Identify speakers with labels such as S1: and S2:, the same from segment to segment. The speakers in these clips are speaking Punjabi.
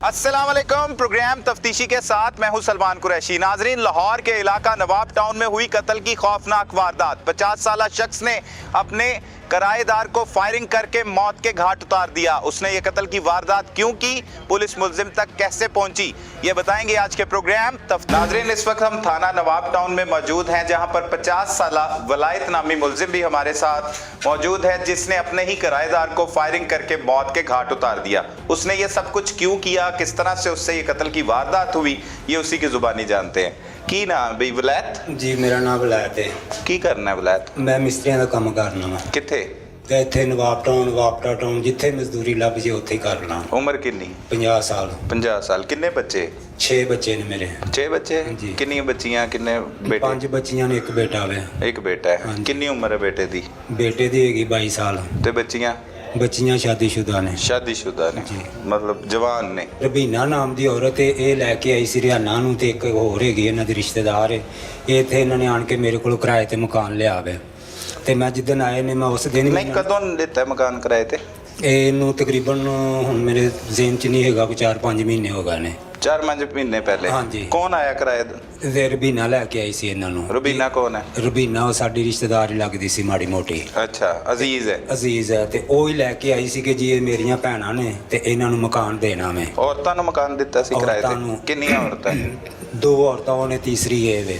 S1: अस्सलाम वालेकुम। प्रोग्राम तफ्तीशी के साथ मैं हूं सलमान कुरैशी। नाजरीन, लाहौर के इलाका नवाब टाउन में हुई कत्ल की खौफनाक वारदात। 50 साला शख्स ने अपने किराएदार को फायरिंग करके मौत के घाट उतार दिया। उसने ये कत्ल की वारदात क्यों की, पुलिस मुलजिम तक कैसे पहुंची, ये बताएंगे आज के प्रोग्राम। नाजरीन, इस वक्त हम थाना नवाब टाउन में मौजूद हैं, जहां पर 50 साला वलायत नामी मुलजिम भी हमारे साथ मौजूद है, जिसने अपने ही किराएदार को फायरिंग करके मौत के घाट उतार दिया। उसने ये सब कुछ क्यों किया, किस तरह से उससे ये कत्ल की वारदात हुई, ये उसी की जुबानी जानते हैं। की नाम बई वलायत
S2: जी? मेरा नाम वलायत है।
S1: की करना है वलायत?
S2: मैं मिस्त्रियों का काम करना वा।
S1: किथे?
S2: ਇੱਥੇ ਨਵਾਬ ਟਾਊਨ ਜਿੱਥੇ ਮਜ਼ਦੂਰੀ ਲੱਭ ਜੇ ਉੱਥੇ ਹੀ ਕਰਨਾ।
S1: उम्र किन्नी?
S2: 50 ਸਾਲ।
S1: 50 ਸਾਲ। ਕਿੰਨੇ ਬੱਚੇ?
S2: 6 ਬੱਚੇ ਨੇ ਮੇਰੇ।
S1: 6 ਬੱਚੇ?
S2: जी।
S1: ਕਿੰਨੀਆਂ ਬੱਚੀਆਂ, ਕਿੰਨੇ ਬੇਟੇ?
S2: 5 ਬੱਚੀਆਂ ਨੇ, ਇੱਕ ਬੇਟਾ ਵੇ।
S1: ਇੱਕ ਬੇਟਾ ਹੈ।
S2: ਹਾਂਜੀ।
S1: ਕਿੰਨੀ ਉਮਰ ਹੈ ਬੇਟੇ ਦੀ?
S2: ਬੇਟੇ ਦੀ ਹੈਗੀ 22 ਸਾਲ।
S1: ਤੇ ਬੱਚੀਆਂ?
S2: ਬੱਚੀਆਂ ਸ਼ਾਦੀशुदा ਨੇ।
S1: ਸ਼ਾਦੀशुदा ਨੇ?
S2: ਜੀ।
S1: ਮਤਲਬ ਜਵਾਨ ਨੇ।
S2: ਰਬੀਨਾ ਨਾਮ ਦੀ ਔਰਤ ਹੈ, ਇਹ ਲੈ ਕੇ ਆਈ ਸੀ ਹਰਿਆਣਾ ਨੂੰ, ਤੇ ਇੱਕ ਹੋਰ ਹੈਗੀ ਇਹਨਾਂ ਦੀ ਰਿਸ਼ਤੇਦਾਰ ਹੈ। ਇਹ ਇੱਥੇ ਇਹਨਾਂ ਨੇ ਆਣ ਕੇ ਮੇਰੇ ਕੋਲ ਕਿਰਾਏ ਤੇ ਮਕਾਨ ਲਿਆ ਵੇ, ਤੇ ਮੈਂ ਜਿੱਦਣ ਆਏ ਨੇ ਮੈਂ ਉਸ ਦਿਨ
S1: ਨਹੀਂ, ਕਦੋਂ ਲਿੱਤਾ ਮਕਾਨ ਕਿਰਾਏ ਤੇ?
S2: ਇਹਨੂੰ ਤਕਰੀਬਨ ਹੁਣ ਮੇਰੇ ਜ਼ਿਹਨ 'ਚ ਨਹੀਂ ਹੈਗਾ, ਕੋਈ 4-5 ਮਹੀਨੇ ਹੋ ਗਏ ਨੇ।
S1: 4-5 ਮਹੀਨੇ ਪਹਿਲੇ?
S2: ਹਾਂਜੀ।
S1: ਕੌਣ ਆਇਆ ਕਿਰਾਏ?
S2: ਤੇ ਰਬੀਨਾ ਲੈ ਕੇ ਆਈ ਸੀ ਇਹਨਾਂ ਨੂੰ।
S1: ਰਬੀਨਾ ਕੌਣ ਹੈ?
S2: ਰਬੀਨਾ ਉਹ ਸਾਡੀ ਰਿਸ਼ਤੇਦਾਰ ਹੀ ਲੱਗਦੀ ਸੀ, ਮਾੜੀ ਮੋਟੀ।
S1: ਅੱਛਾ, ਅਜ਼ੀਜ਼ ਹੈ।
S2: ਅਜ਼ੀਜ਼ ਹੈ, ਤੇ ਉਹ ਹੀ ਲੈ ਕੇ ਆਈ ਸੀ ਕਿ ਜੀ ਇਹ ਮੇਰੀਆਂ ਭੈਣਾਂ ਨੇ ਤੇ ਇਹਨਾਂ ਨੂੰ ਮਕਾਨ ਦੇਣਾ ਮੈਂ।
S1: ਔਰਤਾਂ ਨੂੰ ਮਕਾਨ ਦਿੱਤਾ ਸੀ ਕਿਰਾਏ
S2: ਔਰਤਾਂ
S1: ਤੇ?
S2: ਨੂੰ।
S1: ਕਿੰਨੀਆਂ ਔਰਤਾਂ?
S2: 2 ਔਰਤਾਂ, ਉਹਨੇ ਤੀਸਰੀ ਇਹ ਵੇ।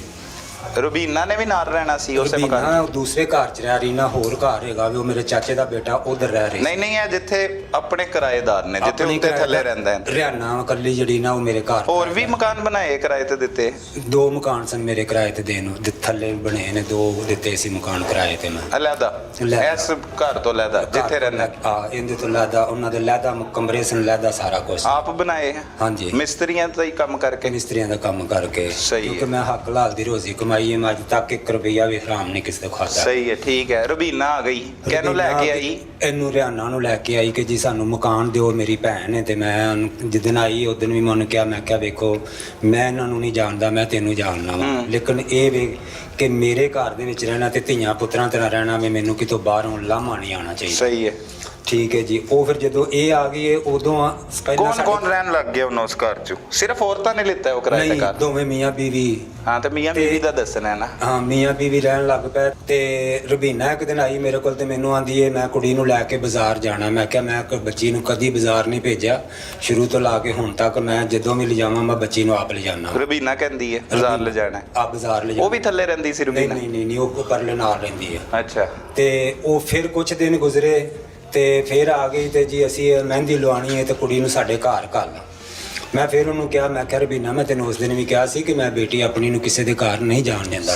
S1: ਰਬੀਨਾ ਨੇ ਵੀ ਨਾਲ ਰਹਿਣਾ ਸੀ ਉਸੇ ਮਕਾਨ?
S2: ਰਬੀਨਾ ਦੂਸਰੇ ਘਰ 'ਚ ਰਹਿ ਰਹੀ ਨਾ, ਹੋਰ ਘਰ ਹੈਗਾ ਵੀ, ਉਹ ਮੇਰੇ ਚਾਚੇ ਦਾ ਬੇਟਾ ਉਧਰ ਰਹਿ ਰਿਹਾ।
S1: ਨਹੀਂ, ਇਹ ਜਿੱਥੇ ਆਪਣੇ ਕਿਰਾਏਦਾਰ ਨੇ, ਜਿੱਥੇ ਉੱਤੇ ਥੱਲੇ ਰਹਿੰਦਾ ਹੈ।
S2: ਹਰਿਆਣਾ ਇਕੱਲੀ ਜਿਹੜੀ ਨਾ, ਉਹ ਮੇਰੇ ਘਰ।
S1: ਹੋਰ ਵੀ ਮਕਾਨ ਬਣਾਏ ਕਿਰਾਏ ਤੇ ਦਿੱਤੇ?
S2: 2 ਮਕਾਨ ਸਨ ਮੇਰੇ ਕਿਰਾਏ ਤੇ ਦੇਣ ਨੂੰ, ਥੱਲੇ ਬਣੇ ਨੇ 2 ਦਿੱਤੇ ਸੀ ਮਕਾਨ ਕਿਰਾਏ ਤੇ ਮੈਂ।
S1: ਅਲੱਗਾ? ਇਸ ਘਰ ਤੋਂ ਅਲੱਗਾ ਜਿੱਥੇ ਰਹਿੰਦਾ?
S2: ਹਾਂ, ਇਹਦੇ ਤੋਂ ਅਲੱਗਾ, ਉਹਨਾਂ ਦੇ ਅਲੱਗਾ ਕਮਰੇ ਸਨ, ਅਲੱਗਾ ਸਾਰਾ ਕੁਝ
S1: ਆਪ ਬਣਾਏ?
S2: ਹਾਂਜੀ।
S1: ਮਿਸਤਰੀਆਂ ਦਾ ਹੀ ਕੰਮ ਕਰਕੇ?
S2: ਮਿਸਤਰੀਆਂ ਦਾ ਕੰਮ ਕਰਕੇ।
S1: ਸਹੀ ਹੈ।
S2: ਕਿਉਂਕਿ ਮੈਂ ਹੱਕ ਲਾਲ ਦੀ ਰੋਜ਼ੀ ਕਮਾਈ ਹੈ, ਮੈਂ ਅੱਜ ਤੱਕ 1 ਰੁਪਈਆ ਵੀ ਹਰਾਮ ਨਹੀਂ ਕਿਸੇ ਤੋਂ ਖਾਧਾ।
S1: ਸਹੀ ਹੈ, ਠੀਕ ਹੈ। ਰਬੀਨਾ ਆ ਗਈ, ਕਿਹਨੂੰ ਲੈ ਕੇ ਆਈ?
S2: ਇਹਨੂੰ ਹਰਿਆਣਾ ਨੂੰ ਲੈ ਕੇ ਆਈ ਕਿ ਜੀ ਸਾਨੂੰ ਮਕਾਨ ਦਿਓ, ਮੇਰੀ ਭੈਣ ਹੈ। ਤੇ ਮੈਂ ਜਿੱਦਣ ਆਈ ਉਦੋਂ ਵੀ ਮੈਨੂੰ ਕਿਹਾ, ਮੈਂ ਕਿਹਾ ਵੇਖੋ ਮੈਂ ਇਹਨਾਂ ਨੂੰ ਨਹੀਂ ਜਾਣਦਾ, ਮੈਂ ਤੈਨੂੰ ਜਾਣਦਾ ਵਾ, ਲੇਕਿਨ ਇਹ ਵੇ ਕਿ ਮੇਰੇ ਘਰ ਦੇ ਵਿੱਚ ਰਹਿਣਾ ਤੇ ਧੀਆਂ ਪੁੱਤਰਾਂ ਤਰ੍ਹਾਂ ਰਹਿਣਾ ਵੇ, ਮੈਨੂੰ ਕਿਤੋਂ ਬਾਹਰੋਂ ਲਾਮਾ ਨਹੀਂ ਆਉਣਾ ਚਾਹੀਦਾ।
S1: ਸਹੀ ਹੈ,
S2: ਠੀਕ ਹੈ ਜੀ। ਉਹ ਫਿਰ ਜਦੋਂ ਇਹ ਆ ਗਈ ਹੈ ਉਦੋਂ
S1: ਕੌਣ ਰਹਿਣ ਲੱਗ ਗਿਆ ਉਹਨਾਂ ਉਸ ਘਰ ਚ? ਸਿਰਫ ਔਰਤਾਂ ਨੇ ਲਿੱਤਾ ਉਹ ਕਿਰਾਏ ਤੇ ਘਰ?
S2: ਦੋਵੇਂ ਮੀਆਂ ਬੀਵੀ।
S1: ਹਾਂ, ਤੇ ਮੀਆਂ ਬੀਵੀ ਦਾ ਦੱਸਣਾ ਹੈ ਨਾ।
S2: ਹਾਂ, ਮੀਆਂ ਬੀਵੀ ਰਹਿਣ ਲੱਗ ਪਏ। ਤੇ ਰਬੀਨਾ ਇੱਕ ਦਿਨ ਆਈ ਮੇਰੇ ਕੋਲ ਤੇ ਮੈਨੂੰ ਆਂਦੀ ਏ ਮੈਂ ਕੁੜੀ ਨੂੰ ਲੈ ਕੇ ਬਾਜ਼ਾਰ ਜਾਣਾ। ਮੈਂ ਕਿਹਾ ਮੈਂ ਬੱਚੀ ਨੂੰ ਕਦੀ ਬਾਜ਼ਾਰ ਨਹੀਂ ਭੇਜਿਆ, ਸ਼ੁਰੂ ਤੋਂ ਲਾ ਕੇ ਹੁਣ ਤੱਕ ਮੈਂ ਜਦੋਂ ਵੀ ਲਿਜਾਵਾਂ ਮੈਂ ਬੱਚੀ ਨੂੰ ਆਪ ਲਿਜਾਣਾ।
S1: ਰਬੀਨਾ ਕਹਿੰਦੀ ਹੈ ਬਾਜ਼ਾਰ ਲਿਜਾਣਾ?
S2: ਆਪ ਬਾਜ਼ਾਰ ਲਿਜਾਣਾ।
S1: ਉਹ ਵੀ ਥੱਲੇ ਰਹਿੰਦੀ ਸੀ ਰਬੀਨਾ?
S2: ਨਹੀਂ, ਉਹ ਪਰਲੇ ਨਾਲ ਰਹਿੰਦੀ ਹੈ।
S1: ਅੱਛਾ।
S2: ਤੇ ਉਹ ਫਿਰ ਕੁਝ ਦਿਨ ਗੁਜ਼ਰੇ ਤੇ ਫਿਰ ਆ ਗਈ ਤੇ ਜੀ ਅਸੀਂ ਮਹਿੰਦੀ ਲਵਾਉਣੀ ਹੈ ਤੇ ਕੁੜੀ ਨੂੰ ਸਾਡੇ ਘਰ ਘੱਲ। ਮੈਂ ਫਿਰ ਉਹਨੂੰ ਕਿਹਾ, ਮੈਂ ਕਿਹਾ ਰਬੀਨਾ ਮੈਂ ਤੈਨੂੰ ਉਸ ਦਿਨ ਵੀ ਕਿਹਾ ਸੀ ਕਿ ਮੈਂ ਬੇਟੀ ਆਪਣੀ ਨੂੰ ਕਿਸੇ ਦੇ ਘਰ ਨਹੀਂ ਜਾਣ ਦਿੰਦਾ।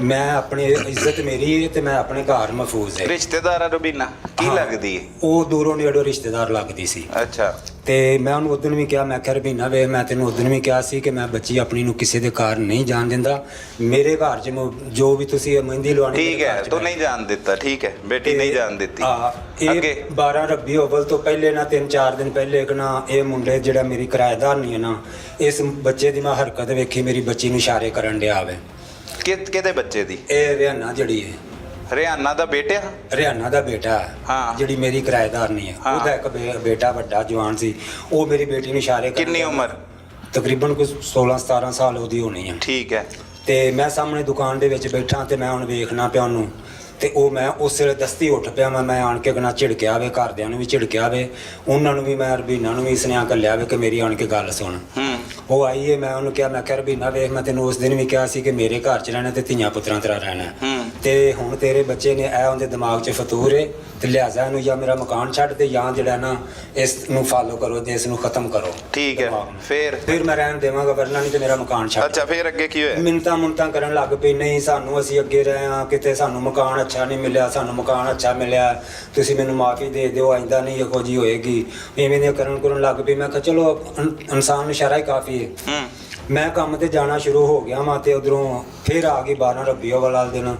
S2: ਮੈਂ ਆਪਣੀ ਇੱਜ਼ਤ ਮੇਰੀ ਹੈ ਤੇ ਮੈਂ ਆਪਣੇ ਘਰ ਮਹਿਫੂਜ਼ ਹੈ।
S1: ਰਿਸ਼ਤੇਦਾਰ ਆ ਰਬੀਨਾ? ਕੀ ਲੱਗਦੀ ਹੈ?
S2: ਉਹ ਦੂਰੋਂ ਨੇੜੋਂ ਰਿਸ਼ਤੇਦਾਰ ਲੱਗਦੀ ਸੀ।
S1: ਅੱਛਾ। ਤੇ
S2: ਮੈਂ ਉਹਨੂੰ ਉਦੋਂ ਵੀ ਕਿਹਾ, ਮੈਂ ਕਿਹਾ ਰਬੀਨਾ ਵੇ ਮੈਂ ਤੈਨੂੰ ਉਦੋਂ ਵੀ ਕਿਹਾ ਸੀ ਕਿ ਮੈਂ ਬੱਚੀ ਆਪਣੀ ਨੂੰ ਕਿਸੇ ਦੇ ਘਰ ਨਹੀਂ ਜਾਣ ਦਿੰਦਾ। ਮੇਰੇ ਘਰ 'ਚ ਜੋ ਵੀ ਤੁਸੀਂ ਮਹਿੰਦੀ ਲਵਾਉਣੀ,
S1: ਠੀਕ ਹੈ, ਤੂੰ ਨਹੀਂ ਜਾਣ ਦਿੱਤਾ, ਠੀਕ ਹੈ, ਬੇਟੀ ਨਹੀਂ ਜਾਣ ਦਿੱਤੀ।
S2: ਅੱਗੇ 12 ਰੱਬੀ ਅਵਲ ਤੋਂ ਪਹਿਲੇ ਨਾ 3-4 ਦਿਨ ਪਹਿਲੇ ਇੱਕ ਨਾ ਇਹ ਮੁੰਡੇ ਜਿਹੜਾ ਮੇਰੀ ਕਿਰਾਏਦਾਰ ਨਹੀਂ ਹੈ ਨਾ, ਇਸ ਬੱਚੇ ਦੀ ਮੈਂ ਹਰਕਤ ਵੇਖੀ, ਮੇਰੀ ਬੱਚੀ ਨੂੰ ਇਸ਼ਾਰੇ ਕਰਨ ਡਿਆ ਵੇ।
S1: ਕਿਹਦੇ ਬੱਚੇ ਦੀ? ਇਹ
S2: ਹਰਿਆਣਾ ਜਿਹੜੀ ਹੈ।
S1: ਹਰਿਆਣਾ ਦਾ ਬੇਟਾ?
S2: ਹਰਿਆਣਾ ਦਾ ਬੇਟਾ।
S1: ਹਾਂ।
S2: ਜਿਹੜੀ ਮੇਰੀ ਕਿਰਾਏਦਾਰ ਨਹੀਂ ਹੈ, ਉਹਦਾ ਇੱਕ ਬੇਟਾ ਵੱਡਾ ਜਵਾਨ ਸੀ, ਉਹ ਮੇਰੀ ਬੇਟੀ ਨੂੰ ਇਸ਼ਾਰੇ ਕਰਨ।
S1: ਕਿੰਨੀ ਉਮਰ?
S2: ਤਕਰੀਬਨ ਕੋਈ 16-17 ਸਾਲ ਉਹਦੀ ਹੋਣੀ ਹੈ।
S1: ਠੀਕ ਹੈ।
S2: ਤੇ ਮੈਂ ਸਾਹਮਣੇ ਦੁਕਾਨ ਦੇ ਵਿੱਚ ਬੈਠਾ ਤੇ ਮੈਂ ਹੁਣ ਵੇਖਣਾ ਪਿਆ ਉਹਨੂੰ, ਤੇ ਉਹ ਮੈਂ ਉਸ ਵੇਲੇ ਦਸਤੀ ਉੱਠ ਪਿਆ। ਮੈਂ ਆਣ ਕੇ ਗਨਾ ਝਿੜਕਿਆ ਵੇ, ਘਰਦਿਆਂ ਨੂੰ ਵੀ ਝਿੜਕਿਆ ਵੇ, ਉਹਨਾਂ ਨੂੰ ਵੀ ਮੈਂ ਰਬੀਨਾ ਨੂੰ ਵੀ ਸੁਨੇਹਾ ਘੱਲਿਆ ਵੇ ਕਿ ਮੇਰੀ ਆਣ ਕੇ ਗੱਲ ਸੁਣ। ਉਹ ਆਈ ਹੈ, ਮੈਂ ਉਹਨੂੰ ਕਿਹਾ, ਮੈਂ ਕਿਹਾ ਰਬੀਨਾ ਵੇਖ ਮੈਂ ਤੈਨੂੰ ਉਸ ਦਿਨ ਵੀ ਕਿਹਾ ਸੀ ਕਿ ਮੇਰੇ ਘਰ 'ਚ ਰਹਿਣਾ ਤੇ ਧੀਆਂ ਪੁੱਤਰਾਂ ਤਰ੍ਹਾਂ ਰਹਿਣਾ, ਤੇ ਹੁਣ ਤੇਰੇ ਬੱਚੇ ਨੇ ਇਹ ਉਹਦੇ ਦਿਮਾਗ 'ਚ ਫਤੂਰ ਹੈ ਤੇ ਲਿਹਾਜ਼ਾ ਇਹਨੂੰ ਜਾਂ ਮੇਰਾ ਮਕਾਨ ਛੱਡ ਤੇ ਜਾਂ ਜਿਹੜਾ ਨਾ ਇਸ ਨੂੰ ਫਾਲੋ ਕਰੋ ਤੇ ਇਸ ਨੂੰ ਖਤਮ ਕਰੋ।
S1: ਠੀਕ ਹੈ। ਫਿਰ
S2: ਮੈਂ ਰਹਿਣ ਦੇਵਾਂਗਾ, ਵਰਨਾ ਨਹੀਂ ਤੇ ਮੇਰਾ ਮਕਾਨ ਛੱਡ।
S1: ਅੱਛਾ, ਫਿਰ ਅੱਗੇ ਕੀ ਹੋਇਆ?
S2: ਮਿੰਨਤਾਂ ਕਰਨ ਲੱਗ ਪਈ, ਨਹੀਂ ਸਾਨੂੰ ਅਸੀਂ ਅੱਗੇ ਰਹੇ ਹਾਂ, ਕਿਤੇ ਸਾਨੂੰ ਮਕਾਨ ਅੱਛਾ ਨਹੀਂ ਮਿਲਿਆ, ਸਾਨੂੰ ਮਕਾਨ ਅੱਛਾ ਮਿਲਿਆ, ਤੁਸੀਂ ਮੈਨੂੰ ਮਾਫੀ ਦੇ ਦਿਓ, ਆਇੰਦਾ ਨਹੀਂ ਇਹੋ ਜਿਹੀ ਹੋਏਗੀ, ਇਵੇਂ ਦੀਆਂ ਕਰਨ ਲੱਗ ਪਈ। ਮੈਂ ਕਿਹਾ ਚਲੋ ਇਨਸਾਨ ਨੂੰ ਇਸ਼ਾਰਾ ਹੀ ਕਾਫੀ ਹੈ। ਮੈਂ ਕੰਮ ਤੇ ਜਾਣਾ ਸ਼ੁਰੂ ਹੋ ਗਿਆ ਵਾਂ ਤੇ ਉਧਰੋਂ ਫਿਰ ਆ ਗਈ 12 ਰੱਬੀ ਅਵਲ ਵਾਲੇ ਦਿਨ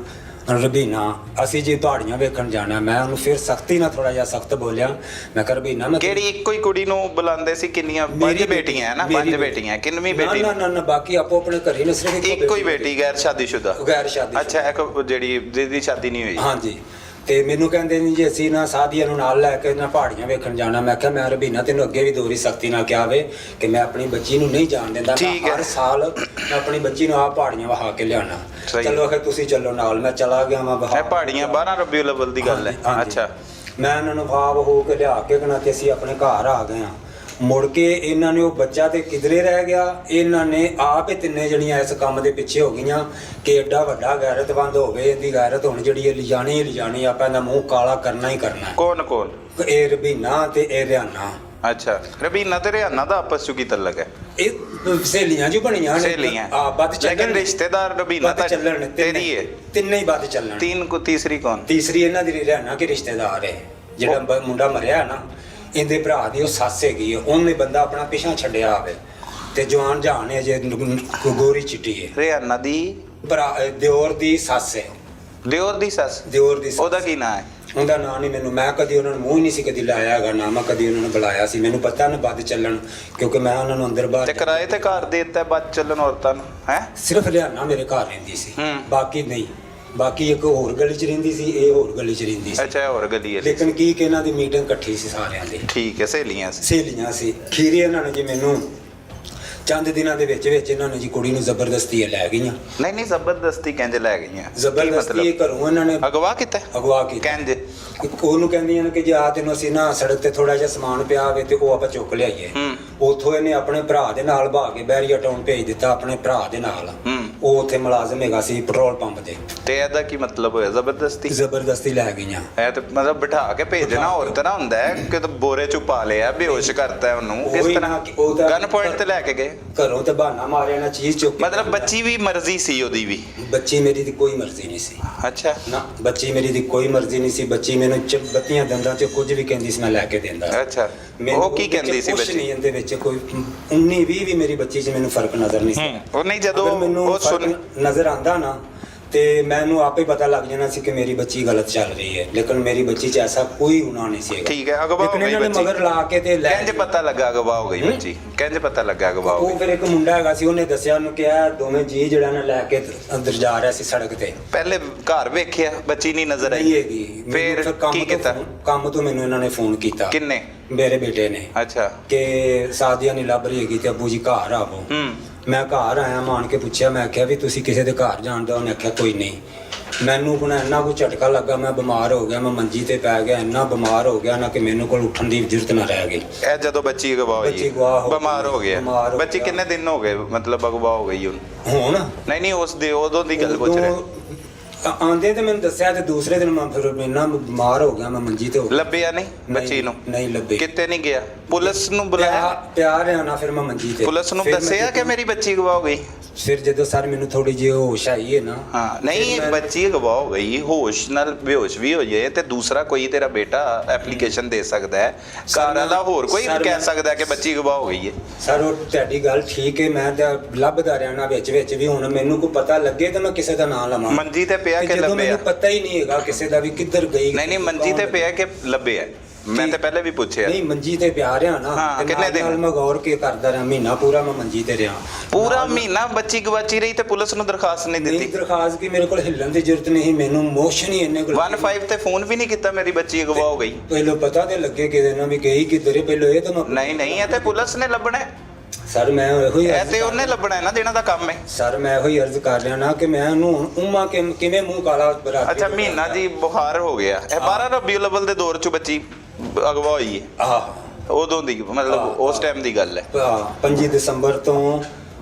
S2: ਰਬੀਨਾ, ਅਸੀਂ ਜੀ ਤੁਹਾਡੀਆਂ ਵੇਖਣ ਜਾਣਾ। ਮੈਂ ਉਹਨੂੰ ਫਿਰ ਸਖਤੀ ਨਾਲ ਥੋੜਾ ਜਿਹਾ ਸਖਤ ਬੋਲਿਆ। ਮੈਂ ਕਿਹਾ ਰਬੀਨਾ ਮੈਂ ਕਿਹੜੀ ਇੱਕੋ ਹੀ ਕੁੜੀ ਨੂੰ ਬੁਲਾਉਂਦੇ ਸੀ? ਕਿੰਨੀਆਂ? 5 ਬੇਟੀਆਂ ਹੈ ਨਾ? 5 ਬੇਟੀਆਂ। ਕਿੰਨਵੀਂ ਬੇਟੀ? ਨਾ ਬਾਕੀ ਆਪੋ ਆਪਣੇ ਘਰੇ ਨੇ, ਸਿਰਫ ਇੱਕੋ ਹੀ ਬੇਟੀ। ਗੈਰ ਸ਼ਾਦੀशुदा? ਗੈਰ ਸ਼ਾਦੀ। ਅੱਛਾ, ਇੱਕ ਜਿਹੜੀ ਜਿਹਦੀ ਸ਼ਾਦੀ ਨਹੀਂ ਹੋਈ। ਹਾਂਜੀ। ਤੇ ਮੈਨੂੰ ਕਹਿੰਦੇ ਨਹੀਂ ਜੀ ਅਸੀਂ ਨਾ ਸਾਧੀਆਂ ਨੂੰ ਨਾਲ ਲੈ ਕੇ ਨਾ ਪਹਾੜੀਆਂ ਵੇਖਣ ਜਾਣਾ। ਮੈਂ ਕਿਹਾ ਮੈਂ ਰਬੀਨਾ ਤੈਨੂੰ ਅੱਗੇ ਵੀ ਦੋਰੀ ਸਖਤੀ ਨਾਲ ਕਿਹਾ ਵੇ ਕਿ ਮੈਂ ਆਪਣੀ ਬੱਚੀ ਨੂੰ ਨਹੀਂ ਜਾਣ ਦਿੰਦਾ, ਮੈਂ ਹਰ ਸਾਲ ਮੈਂ ਆਪਣੀ ਬੱਚੀ ਨੂੰ ਆਹ ਪਹਾੜੀਆਂ ਵਹਾ ਕੇ ਲਿਆਣਾ। ਚਲੋ ਆਖੇ ਤੁਸੀਂ ਚੱਲੋ ਨਾਲ। ਮੈਂ ਚਲਾ ਗਿਆ ਵਾਂ
S1: ਇਹ ਪਹਾੜੀਆਂ 12 ਰਬੀਉਲ ਅਵਲ ਦੀ ਗੱਲ ਹੈ। ਅੱਛਾ,
S2: ਮੈਂ ਇਹਨਾਂ ਨੂੰ ਵਾਹ ਹੋ ਕੇ ਲਿਆ ਕੇ ਕਹਣਾ ਤੇ ਅਸੀਂ ਆਪਣੇ ਘਰ ਆ ਗਏ ਆ। ਮੁੜ ਕੇ ਇਹਨਾਂ ਨੇ ਉਹ ਬੱਚਾ ਤੇ ਕਿਧਰੇ ਰਹਿ ਗਿਆ, ਇਹਨਾਂ ਨੇ ਆਪ ਹੀ ਤਿੰਨੇ ਜਣੀਆਂ ਇਸ ਕੰਮ ਦੇ ਪਿੱਛੇ ਹੋ ਗਈਆਂ ਕਿ ਐਡਾ ਵੱਡਾ ਗੈਰਤਮੰਦ ਹੋਵੇ, ਇਹਦੀ ਗੈਰਤ ਹੁਣ ਜਿਹੜੀ ਇਹ ਲਿਜਾਣੀ ਆਪਾਂ ਇਹਦਾ ਮੂੰਹ ਕਾਲਾ ਕਰਨਾ ਹੀ ਕਰਨਾ।
S1: ਕੌਣ?
S2: ਇਹ ਰਬੀਨਾ ਤੇ ਇਹ ਰਿਆਨਾ।
S1: ਅੱਛਾ, ਰਬੀਨਾ ਤੇ ਰਿਆਨਾ ਦਾ ਆਪਸ ਚ ਕੀ ਤਲਕ ਹੈ?
S2: ਇਹ ਸਹੇਲੀਆਂ ਜੋ ਬਣੀਆਂ ਨੇ।
S1: ਸਹੇਲੀਆਂ
S2: ਵੱਧ ਚੱਲਣ,
S1: ਲੇਕਿਨ ਰਿਸ਼ਤੇਦਾਰ ਰਬੀਨਾ ਤਾਂ
S2: ਚੱਲਣ
S1: ਤੇਰੀ ਹੈ।
S2: ਤਿੰਨੇ ਹੀ ਵੱਧ ਚੱਲਣ।
S1: ਤੀਸਰੀ ਕੌਣ?
S2: ਤੀਸਰੀ ਇਹਨਾਂ ਦੀ ਰਿਆਨਾ ਕੇ ਰਿਸ਼ਤੇਦਾਰ ਹੈ। ਜਿਹੜਾ ਮੁੰਡਾ ਮਰਿਆ ਨਾ ਇਹਦੇ ਭਰਾ ਦੀ ਉਹ ਸੱਸ ਹੈਗੀ ਹੈ। ਉਹਨੇ ਬੰਦਾ ਆਪਣਾ ਪਿਛਾ ਛੱਡਿਆ ਆਵੇ ਤੇ ਜਵਾਨ ਜਾਣ ਹੈ ਜੇ ਗੋਰੀ ਚਿੱਟੀ ਹੈ।
S1: ਰਿਆਨਾ ਦੀ
S2: ਭਰਾ ਦਿਓਰ ਦੀ ਸੱਸ ਹੈ।
S1: ਦਿਓਰ ਦੀ ਸੱਸ? ਉਹਦਾ ਕੀ ਨਾਂ ਹੈ?
S2: ਉਹਦਾ ਨਾਂ ਨਹੀਂ ਮੈਨੂੰ, ਮੈਂ ਕਦੀ ਉਹਨਾਂ ਨੂੰ ਮੂੰਹ ਹੀ ਨਹੀਂ ਸੀ ਕਦੀ ਲਾਇਆ ਹੈਗਾ, ਨਾ ਮੈਂ ਕਦੀ ਉਹਨਾਂ ਨੂੰ ਬੁਲਾਇਆ ਸੀ। ਮੈਨੂੰ ਪਤਾ ਨਾ ਵੱਧ ਚੱਲਣ, ਕਿਉਂਕਿ ਮੈਂ ਉਹਨਾਂ ਨੂੰ ਅੰਦਰ ਬਾਹਰ
S1: ਤੇ ਕਿਰਾਏ ਤੇ ਘਰ ਦੇ ਦਿੱਤਾ ਵੱਧ ਚੱਲਣ ਔਰਤਾਂ ਨੂੰ ਹੈ।
S2: ਸਿਰਫ ਲਿਆਣਾ ਮੇਰੇ ਘਰ ਰਹਿੰਦੀ ਸੀ, ਬਾਕੀ ਨਹੀਂ। ਬਾਕੀ ਇੱਕ ਹੋਰ ਗਲੀ 'ਚ ਰਹਿੰਦੀ ਸੀ, ਇਹ ਹੋਰ ਗਲੀ 'ਚ ਰਹਿੰਦੀ ਸੀ।
S1: ਅੱਛਾ, ਹੋਰ ਗਲੀ ਹੈ।
S2: ਲੇਕਿਨ ਕੀ ਕਿ ਇਹਨਾਂ ਦੀ ਮੀਟਿੰਗ ਇਕੱਠੀ ਸੀ ਸਾਰਿਆਂ ਦੀ।
S1: ਠੀਕ ਹੈ, ਸਹੇਲੀਆਂ
S2: ਸੀ। ਖੀਰੇ ਇਹਨਾਂ ਨੇ ਜੀ ਮੈਨੂੰ ਚੰਦ ਦਿਨਾਂ ਦੇ ਵਿੱਚ ਇਹਨਾਂ ਨੇ ਜੀ ਕੁੜੀ ਨੂੰ ਜ਼ਬਰਦਸਤੀ ਲੈ ਗਈਆਂ।
S1: ਨਹੀਂ ਜ਼ਬਰਦਸਤੀ ਕਹਿੰਦੇ ਲੈ ਗਈਆਂ?
S2: ਜ਼ਬਰਦਸਤੀ ਘਰੋਂ ਇਹਨਾਂ ਨੇ
S1: ਅਗਵਾ ਕੀਤਾ ਕਹਿੰਦੇ।
S2: ਉਹਨੂੰ ਕਹਿੰਦੀਆਂ ਨੇ ਕਿ ਜੇ ਆ ਤੈਨੂੰ ਅਸੀਂ ਨਾ ਸੜਕ ਤੇ ਥੋੜਾ ਜਿਹਾ ਸਮਾਨ ਪਿਆ ਹੋਵੇ ਤੇ ਉਹ ਆਪਾਂ ਚੁੱਕ ਲਿਆਈਏ। ਉੱਥੋਂ ਇਹਨੇ ਆਪਣੇ ਭਰਾ ਦੇ ਨਾਲ ਭਾਗ ਕੇ ਬਹਿਰੀਆ ਟਾਊਨ ਭੇਜ ਦਿੱਤਾ ਆਪਣੇ ਭਰਾ ਦੇ ਨਾਲ। ਉਹ ਉੱਥੇ ਮੁਲਾਜ਼ਮ ਹੈਗਾ ਸੀ ਪੈਟਰੋਲ ਪੰਪ ਤੇ।
S1: ਤੇ ਇਹਦਾ ਕੀ ਮਤਲਬ ਹੋਇਆ?
S2: ਜ਼ਬਰਦਸਤੀ ਲੈ ਗਈਆਂ।
S1: ਇਹ ਤੇ ਮਤਲਬ ਬਿਠਾ ਕੇ ਭੇਜਣਾ ਹੋਰ ਤਰ੍ਹਾਂ ਹੁੰਦਾ ਹੈ ਕਿ ਬੋਰੇ ਚ ਪਾ ਲਿਆ, ਬੇਹੋਸ਼ ਕਰਤਾ ਉਹਨੂੰ। ਕਿਸ ਤਰ੍ਹਾਂ ਗਨ ਪੁਆਇੰਟ ਤੇ ਲੈ ਕੇ ਗਏ?
S2: ਘਰੋਂ ਤੇ ਬਹਾਨਾ ਮਾਰਿਆ ਨਾ ਚੀਜ਼ ਚੁੱਕ।
S1: ਮਤਲਬ ਬੱਚੀ ਵੀ ਮਰਜ਼ੀ ਸੀ ਉਹਦੀ ਵੀ?
S2: ਬੱਚੀ ਮੇਰੀ ਦੀ ਕੋਈ ਮਰਜ਼ੀ ਨਹੀਂ ਸੀ।
S1: ਅੱਛਾ
S2: ਨਾ, ਬੱਚੀ ਮੇਰੀ ਦੀ ਕੋਈ ਮਰਜ਼ੀ ਨਹੀਂ ਸੀ। ਬੱਚੀ ਮੈਨੂੰ ਬੱਤੀਆਂ ਦੰਦਾਂ ਚ ਕੁਝ ਵੀ ਕਹਿੰਦੀ ਸੀ ਮੈਂ ਲੈ ਕੇ ਦਿੰਦਾ।
S1: ਅੱਛਾ, ਉਹ ਕੀ ਕਹਿੰਦੀ ਸੀ ਬੱਚੀ?
S2: ਨਹੀਂ, ਇਹਦੇ ਵਿੱਚ ਕੋਈ 19-20 ਵੀ ਮੇਰੀ ਬੱਚੀ 'ਚ ਮੈਨੂੰ ਫਰਕ ਨਜ਼ਰ ਨਹੀਂ ਸੀ।
S1: ਉਹ ਨਹੀਂ, ਜਦੋਂ
S2: ਮੈਨੂੰ ਨਜ਼ਰ ਆਂਦਾ ਨਾ ਤੇ ਮੈਨੂੰ ਆਪੇ ਪਤਾ ਲੱਗ ਜਾਣਾ ਸੀ ਕਿ ਮੇਰੀ ਬੱਚੀ ਗਲਤ ਚੱਲ ਰਹੀ ਹੈ। ਲੇਕਿਨ ਮੇਰੀ ਬੱਚੀ 'ਚ ਐਸਾ ਕੋਈ ਗੁਨਾਹ ਨਹੀਂ ਸੀ।
S1: ਠੀਕ ਹੈ, ਅਗਵਾ ਹੋ ਗਈ ਬੱਚੀ।
S2: ਮਗਰ ਲਾ ਕੇ ਤੇ ਲੈ
S1: ਕਹਿੰਦੇ ਪਤਾ ਲੱਗਾ ਅਗਵਾ ਹੋ ਗਈ ਬੱਚੀ? ਕਹਿੰਦੇ ਪਤਾ ਲੱਗਾ ਅਗਵਾ ਹੋ ਗਈ?
S2: ਉਹ ਫਿਰ ਇੱਕ ਮੁੰਡਾ ਹੈਗਾ ਸੀ, ਉਹਨੇ ਦੱਸਿਆ, ਉਹਨੂੰ ਕਿਹਾ ਦੋਵੇਂ ਜੀ ਜਿਹੜਾ ਨਾ ਲੈ ਕੇ ਅੰਦਰ ਜਾ ਰਿਹਾ ਸੀ ਸੜਕ ਤੇ।
S1: ਪਹਿਲੇ ਘਰ ਵੇਖਿਆ ਬੱਚੀ ਨਹੀਂ ਨਜ਼ਰ ਆਈ ਹੈਗੀ? ਫਿਰ ਕੀ ਕੀਤਾ? ਕੰਮ
S2: ਤੋਂ ਮੈਨੂੰ ਇਹਨਾਂ ਨੇ ਫੋਨ ਕੀਤਾ।
S1: ਕਿੰਨੇ?
S2: ਮੇਰੇ ਬੇਟੇ ਨੇ।
S1: ਅੱਛਾ,
S2: ਕਿ ਸਾਦੀਆ ਨਹੀਂ ਲੱਭ ਰਹੀ ਹੈਗੀ ਤੇ ਅੱਬੂ ਜੀ ਘਰ ਆਵੋ। ਮੈਂ ਘਰ ਆਇਆ, ਮਾਣ ਕੇ ਪੁੱਛਿਆ, ਮੈਂ ਆਖਿਆ ਵੀ ਤੁਸੀਂ ਕਿਸੇ ਦੇ ਘਰ ਜਾਣਦਾ? ਉਹਨੇ ਆਖਿਆ ਕੋਈ ਨਹੀਂ। ਮੈਨੂੰ ਹੁਣ ਇੰਨਾ ਕੁ ਝਟਕਾ ਲੱਗਾ, ਮੈਂ ਬਿਮਾਰ ਹੋ ਗਿਆ, ਮੈਂ ਮੰਜੀ ਤੇ ਪੈ ਗਿਆ, ਇੰਨਾ ਬਿਮਾਰ ਹੋ ਗਿਆ ਨਾ ਕਿ ਮੈਨੂੰ ਕੋਲ ਉੱਠਣ ਦੀ ਜ਼ਰੂਰਤ ਨਾ ਰਹਿ ਗਈ।
S1: ਇਹ ਜਦੋਂ ਬੱਚੀ ਅਗਵਾ ਹੋਈ, ਬਿਮਾਰ ਹੋ ਗਿਆ? ਬੱਚੀ ਕਿੰਨੇ ਦਿਨ ਹੋ ਗਏ ਮਤਲਬ ਅਗਵਾ ਹੋ ਗਈ ਹੁਣ? ਨਹੀਂ ਉਸ ਦੇ ਉਦੋਂ ਦੀ ਗੱਲ ਪੁੱਛ ਰਿਹਾ।
S2: ਆਂਦੇ ਤੇ ਮੈਨੂੰ ਦੱਸਿਆ ਤੇ ਦੂਸਰੇ ਦਿਨ ਮੈਂ ਫਿਰ ਇੰਨਾ ਬਿਮਾਰ ਹੋ ਗਿਆ, ਮੈਂ ਮੰਜੀ ਤੇ ਹੋ ਗਿਆ।
S1: ਲੱਭਿਆ ਨਹੀਂ ਬੱਚੀ ਨੂੰ?
S2: ਨਹੀਂ ਲੱਭੀ।
S1: ਕਿਤੇ ਨਹੀਂ ਗਿਆ? ਪੁਲਿਸ ਨੂੰ ਬੁਲਾਇਆ?
S2: ਪਿਆਰ ਹੈ ਨਾ, ਫਿਰ ਮੈਂ ਮੰਜੀ ਤੇ।
S1: ਪੁਲਿਸ ਨੂੰ ਦੱਸਿਆ ਕਿ ਮੇਰੀ ਬੱਚੀ ਅਗਵਾ ਹੋ ਗਈ?
S2: ਫਿਰ ਜਦੋਂ ਸਰ ਮੈਨੂੰ ਥੋੜੀ ਜਿਹੀ ਹੋਸ਼ ਆਈ ਹੈ ਨਾ।
S1: ਹਾਂ, ਨਹੀਂ ਬੱਚੀ ਅਗਵਾ ਹੋ ਗਈ, ਹੋਸ਼ ਨਾਲ ਬੇਹੋਸ਼ ਵੀ ਹੋ ਜਾਏ ਤੇ ਦੂਸਰਾ ਕੋਈ ਤੇਰਾ ਬੇਟਾ ਐਪਲੀਕੇਸ਼ਨ ਦੇ ਸਕਦਾ ਹੈ, ਘਰ ਵਾਲਾ ਹੋਰ ਕੋਈ ਕਹਿ ਸਕਦਾ ਕਿ ਬੱਚੀ ਅਗਵਾ ਹੋ ਗਈ ਹੈ।
S2: ਸਰ ਉਹ ਤੁਹਾਡੀ ਗੱਲ ਠੀਕ ਹੈ, ਮੈਂ ਤਾਂ ਲੱਭਦਾ ਰਹਿਣਾ ਵਿੱਚ ਵੀ। ਹੁਣ ਮੈਨੂੰ ਕੋਈ ਪਤਾ ਲੱਗੇ ਤਾਂ ਮੈਂ ਕਿਸੇ ਦਾ ਨਾਂ ਲਵਾਂ।
S1: ਮੰਜੀ ਤੇ ਪਿਆ ਕਿ ਲੱਭਿਆ?
S2: ਮੈਨੂੰ ਪਤਾ ਹੀ ਨਹੀਂ ਹੈਗਾ ਕਿਸੇ ਦਾ ਵੀ ਕਿੱਧਰ ਗਈ।
S1: ਨਹੀਂ ਮੰਜੀ ਤੇ ਪਿਆ ਕਿ ਲੱਭਿਆ? ਮੈਂ ਤਾਂ ਪਹਿਲੇ ਵੀ ਪੁੱਛਿਆ।
S2: ਨਹੀਂ ਮੰਜੀ ਤੇ ਪਿਆ ਰਿਹਾ ਨਾ। ਕਿੰਨੇ ਦਿਨ ਮੈਂ ਗੌਰ ਕੇ ਕਰਦਾ ਰਿਹਾ, ਮਹੀਨਾ ਪੂਰਾ ਮੈਂ ਮੰਜੀ ਤੇ ਰਿਹਾ।
S1: ਪੂਰਾ ਮਹੀਨਾ ਬੱਚੀ ਗਵਾਚੀ ਰਹੀ ਤੇ ਪੁਲਿਸ ਨੂੰ ਦਰਖਾਸਤ ਨਹੀਂ ਦਿੱਤੀ?
S2: ਦਰਖਾਸਤ ਕੀ, ਮੇਰੇ ਕੋਲ ਹਿੱਲਣ ਦੀ ਜ਼ਰੂਰਤ ਨਹੀਂ, ਮੈਨੂੰ ਮੋਸ਼ਨ ਹੀ ਇੰਨੇ ਕੋਲ।
S1: 15 ਤੇ ਫੋਨ ਵੀ ਨਹੀਂ ਕੀਤਾ ਮੇਰੀ ਬੱਚੀ ਅਗਵਾ ਹੋ ਗਈ?
S2: ਪਹਿਲਾਂ ਪਤਾ ਤੇ ਲੱਗੇ ਕਿਤੇ ਨਾ ਵੀ ਗਈ ਕਿੱਧਰ ਹੈ, ਪਹਿਲਾਂ ਇਹ ਤਾਂ
S1: ਨਹੀਂ ਇਹ ਤੇ ਪੁਲਿਸ ਨੇ ਲੱਭਣਾ ਹੈ
S2: ਸਰ। ਮੈਂ ਇਹੋ ਹੀ
S1: ਤੇ ਉਹਨੇ ਲੱਭਣਾ ਹੈ ਨਾ ਜਿਹਨਾਂ ਦਾ ਕੰਮ ਹੈ।
S2: ਸਰ ਮੈਂ ਇਹੋ ਹੀ ਅਰਜ਼ ਕਰ ਰਿਹਾ ਨਾ ਕਿ ਮੈਂ ਉਹਨੂੰ ਉਮਾ ਕਿਵੇਂ ਮੂੰਹ ਕਾਲਾ ਬਰਾ।
S1: ਅੱਛਾ, ਮਹੀਨਾ ਜੀ ਬੁਖਾਰ ਹੋ ਗਿਆ। ਇਹ 12 ਰਬੀਉਲ ਅਵਲ ਦੇ ਦੌਰ ਚ ਬੱਚੀ ਅਗਵਾ ਹੋਈ ਹੈ? ਉਦੋਂ ਦੀ ਮਤਲਬ ਉਸ ਟਾਈਮ ਦੀ ਗੱਲ ਹੈ?
S2: 5 ਦਸੰਬਰ ਤੋਂ